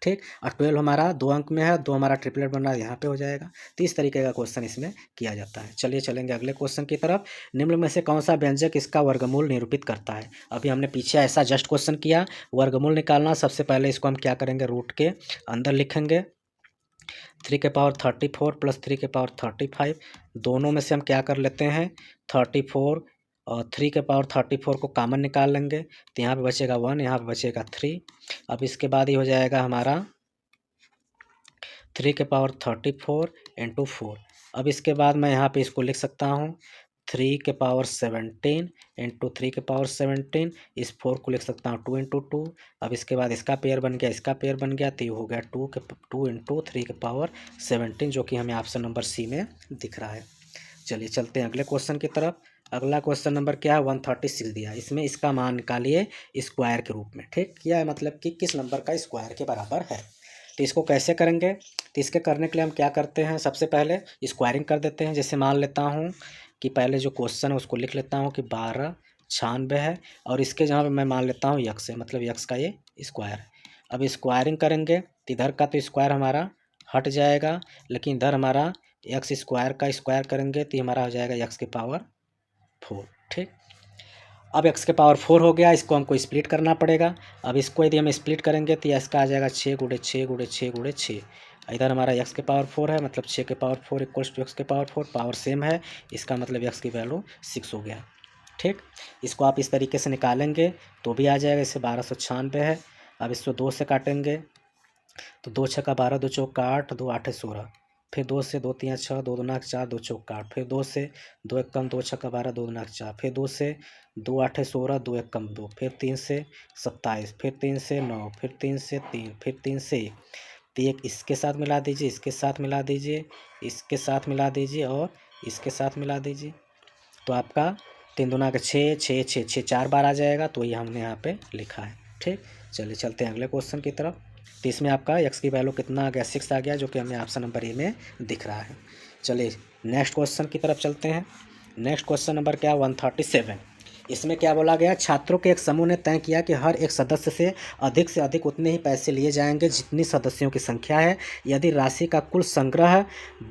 ठीक, और 12 हमारा 2 अंक में है, 2 हमारा ट्रिपलेट बन रहा है, यहाँ पे हो जाएगा। तो इस तरीके का क्वेश्चन इसमें किया जाता है। चलिए चलेंगे अगले क्वेश्चन की तरफ। निम्न में से कौन सा व्यंजक इसका वर्गमूल निरूपित करता है? अभी हमने पीछे ऐसा जस्ट क्वेश्चन किया, वर्गमूल निकालना। सबसे पहले इसको हम क्या करेंगे? रूट के अंदर लिखेंगे 3 के पावर 34 प्लस 3 के पावर 35। दोनों में से हम क्या कर लेते हैं? 34 और 3 के पावर 34 को कॉमन निकाल लेंगे, तो यहाँ पे बचेगा 1, यहाँ पे बचेगा 3। अब इसके बाद ये हो जाएगा हमारा 3 के पावर 34 इंटू 4। अब इसके बाद मैं यहाँ पे इसको लिख सकता हूँ 3 के पावर 17 इंटू 3 के पावर 17। इस 4 को लिख सकता हूँ 2 इंटू 2। अब इसके बाद इसका पेयर बन गया, इसका पेयर बन गया, तो ये हो गया 2 इंटू 3 के पावर 17, जो कि हमें ऑप्शन नंबर सी में दिख रहा है। चलिए चलते हैं अगले क्वेश्चन की तरफ। अगला क्वेश्चन नंबर क्या है? 136 दिया है। इसमें इसका मान निकालिए स्क्वायर के रूप में। ठीक, यह है मतलब कि किस नंबर का स्क्वायर के बराबर है। तो इसको कैसे करेंगे? तो इसके करने के लिए हम क्या करते हैं? सबसे पहले स्क्वायरिंग कर देते हैं। जैसे मान लेता हूँ कि पहले जो क्वेश्चन है उसको लिख लेता हूँ कि 1296 है, और इसके जहाँ पे मैं मान लेता हूँ यक्स है, मतलब यक्स का ये स्क्वायर है। अब स्क्वायरिंग करेंगे तो इधर का तो स्क्वायर हमारा हट जाएगा, लेकिन इधर हमारा एक्स स्क्वायर का स्क्वायर करेंगे तो हमारा हो जाएगा एक्स की पावर 4। ठीक, अब एक्स के पावर 4 हो गया, इसको हमको स्प्लिट करना पड़ेगा। अब इसको यदि हम स्प्लिट करेंगे तो इसका आ जाएगा 6 गुणे 6 गुणे 6 गुणे 6। इधर हमारा एक्स के पावर 4 है, मतलब 6 के पावर 4 इक्वल्स टू एक्स के पावर 4, पावर सेम है, इसका मतलब एक्स की वैल्यू 6 हो गया। ठीक, इसको आप इस तरीके से निकालेंगे तो भी आ जाएगा। इससे 1296 है। अब इसको 2 से काटेंगे तो 2 छक्का 12, 2 चौका 8, 2 8 16, फिर 2 से 2 3 6, 2 2 4, 2 चौका 8, फिर 2 से 2 एक कम 2 छक्का 12, 2 2 4, फिर 2 से 2 8 16, 2 एक कम 2, फिर 3 से 27, फिर 3 से 9, फिर 3 से 3, फिर 3 से 1। तो एक इसके साथ मिला दीजिए, इसके साथ मिला दीजिए, इसके साथ मिला दीजिए और इसके साथ मिला दीजिए, तो आपका 3 दूना का 6, 6 6 6 4 बार आ जाएगा। तो ये हमने यहाँ पे लिखा है। ठीक, चलिए चलते हैं अगले क्वेश्चन की तरफ। तो इसमें आपका एक्स की वैल्यू कितना आ गया? 6 आ गया, जो कि हमें ऑप्शन नंबर ए में दिख रहा है। चलिए नेक्स्ट क्वेश्चन की तरफ चलते हैं। नेक्स्ट क्वेश्चन नंबर क्या? 137। इसमें क्या बोला गया? छात्रों के एक समूह ने तय किया कि हर एक सदस्य से अधिक उतने ही पैसे लिए जाएंगे जितनी सदस्यों की संख्या है। यदि राशि का कुल संग्रह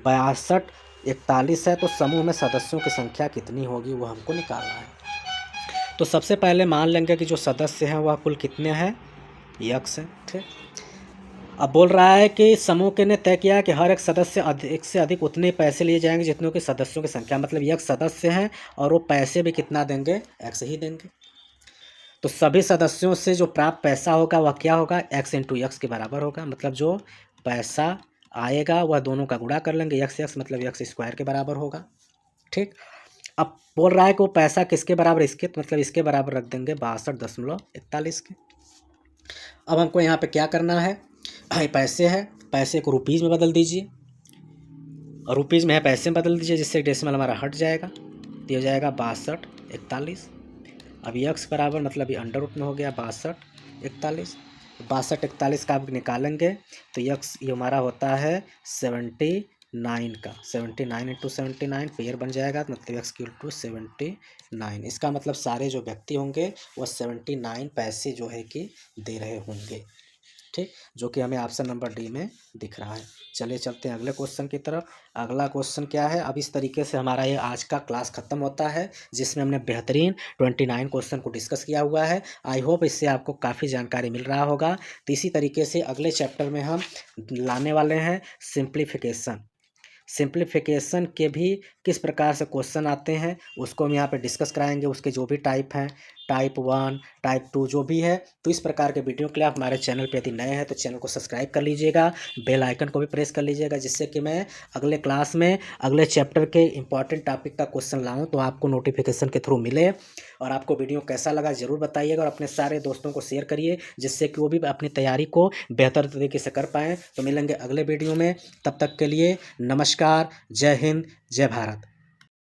6241 है तो समूह में सदस्यों की संख्या कितनी होगी, वो हमको निकालना है। तो सबसे पहले मान लेंगे कि जो सदस्य हैं वह कुल कितने हैं? यक्स है। ठीक, अब बोल रहा है कि समूह के ने तय किया कि हर एक सदस्य अधिक से अधिक उतने पैसे लिए जाएंगे जितनों के सदस्यों की संख्या, मतलब यक्स सदस्य हैं और वो पैसे भी कितना देंगे? एक्स ही देंगे। तो सभी सदस्यों से जो प्राप्त पैसा होगा वह क्या होगा? एक्स इंटू यक्स के बराबर होगा। मतलब जो पैसा आएगा वह दोनों का गुणा कर लेंगे, यक्स यक्स मतलब यक्स स्क्वायर के बराबर होगा। ठीक, अब बोल रहा है कि वो पैसा किसके बराबर? इसके, तो मतलब इसके बराबर रख देंगे 62.41 के। अब हमको यहाँ पे क्या करना है? पैसे है, पैसे को रुपीज़ में बदल दीजिए, और रुपीज़ में है पैसे में बदल दीजिए, जिससे डेसिमल हमारा हट जाएगा, तो हो जाएगा 6241। अब यक्स बराबर मतलब ये अंडर रूट में हो गया 6241। 6241 का आप निकालेंगे तो यक्स ये हमारा होता है 79 का, 79 इंटू 79 पेयर बन जाएगा, मतलब एक्स की टू 79। इसका मतलब सारे जो व्यक्ति होंगे वह 79 पैसे जो है कि दे रहे होंगे। ठीक, जो कि हमें ऑप्शन नंबर डी में दिख रहा है। चलिए चलते हैं अगले क्वेश्चन की तरफ। अगला क्वेश्चन क्या है? अब इस तरीके से हमारा ये आज का क्लास खत्म होता है, जिसमें हमने बेहतरीन 29 क्वेश्चन को डिस्कस किया हुआ है। आई होप इससे आपको काफ़ी जानकारी मिल रहा होगा। तो इसी तरीके से अगले चैप्टर में हम लाने वाले हैं सिंप्लीफिकेशन के भी किस प्रकार से क्वेश्चन आते हैं उसको हम यहाँ पे डिस्कस कराएंगे। उसके जो भी टाइप हैं, टाइप 1, टाइप 2 जो भी है। तो इस प्रकार के वीडियो के लिए आप हमारे चैनल पे यदि नए हैं तो चैनल को सब्सक्राइब कर लीजिएगा, बेल आइकन को भी प्रेस कर लीजिएगा, जिससे कि मैं अगले क्लास में अगले चैप्टर के इंपॉर्टेंट टॉपिक का क्वेश्चन लाऊँ तो आपको नोटिफिकेशन के थ्रू मिले। और आपको वीडियो कैसा लगा ज़रूर बताइएगा, और अपने सारे दोस्तों को शेयर करिए, जिससे कि वो भी अपनी तैयारी को बेहतर तरीके से कर पाएँ। तो मिलेंगे अगले वीडियो में, तब तक के लिए नमस्कार, जय हिंद, जय भारत।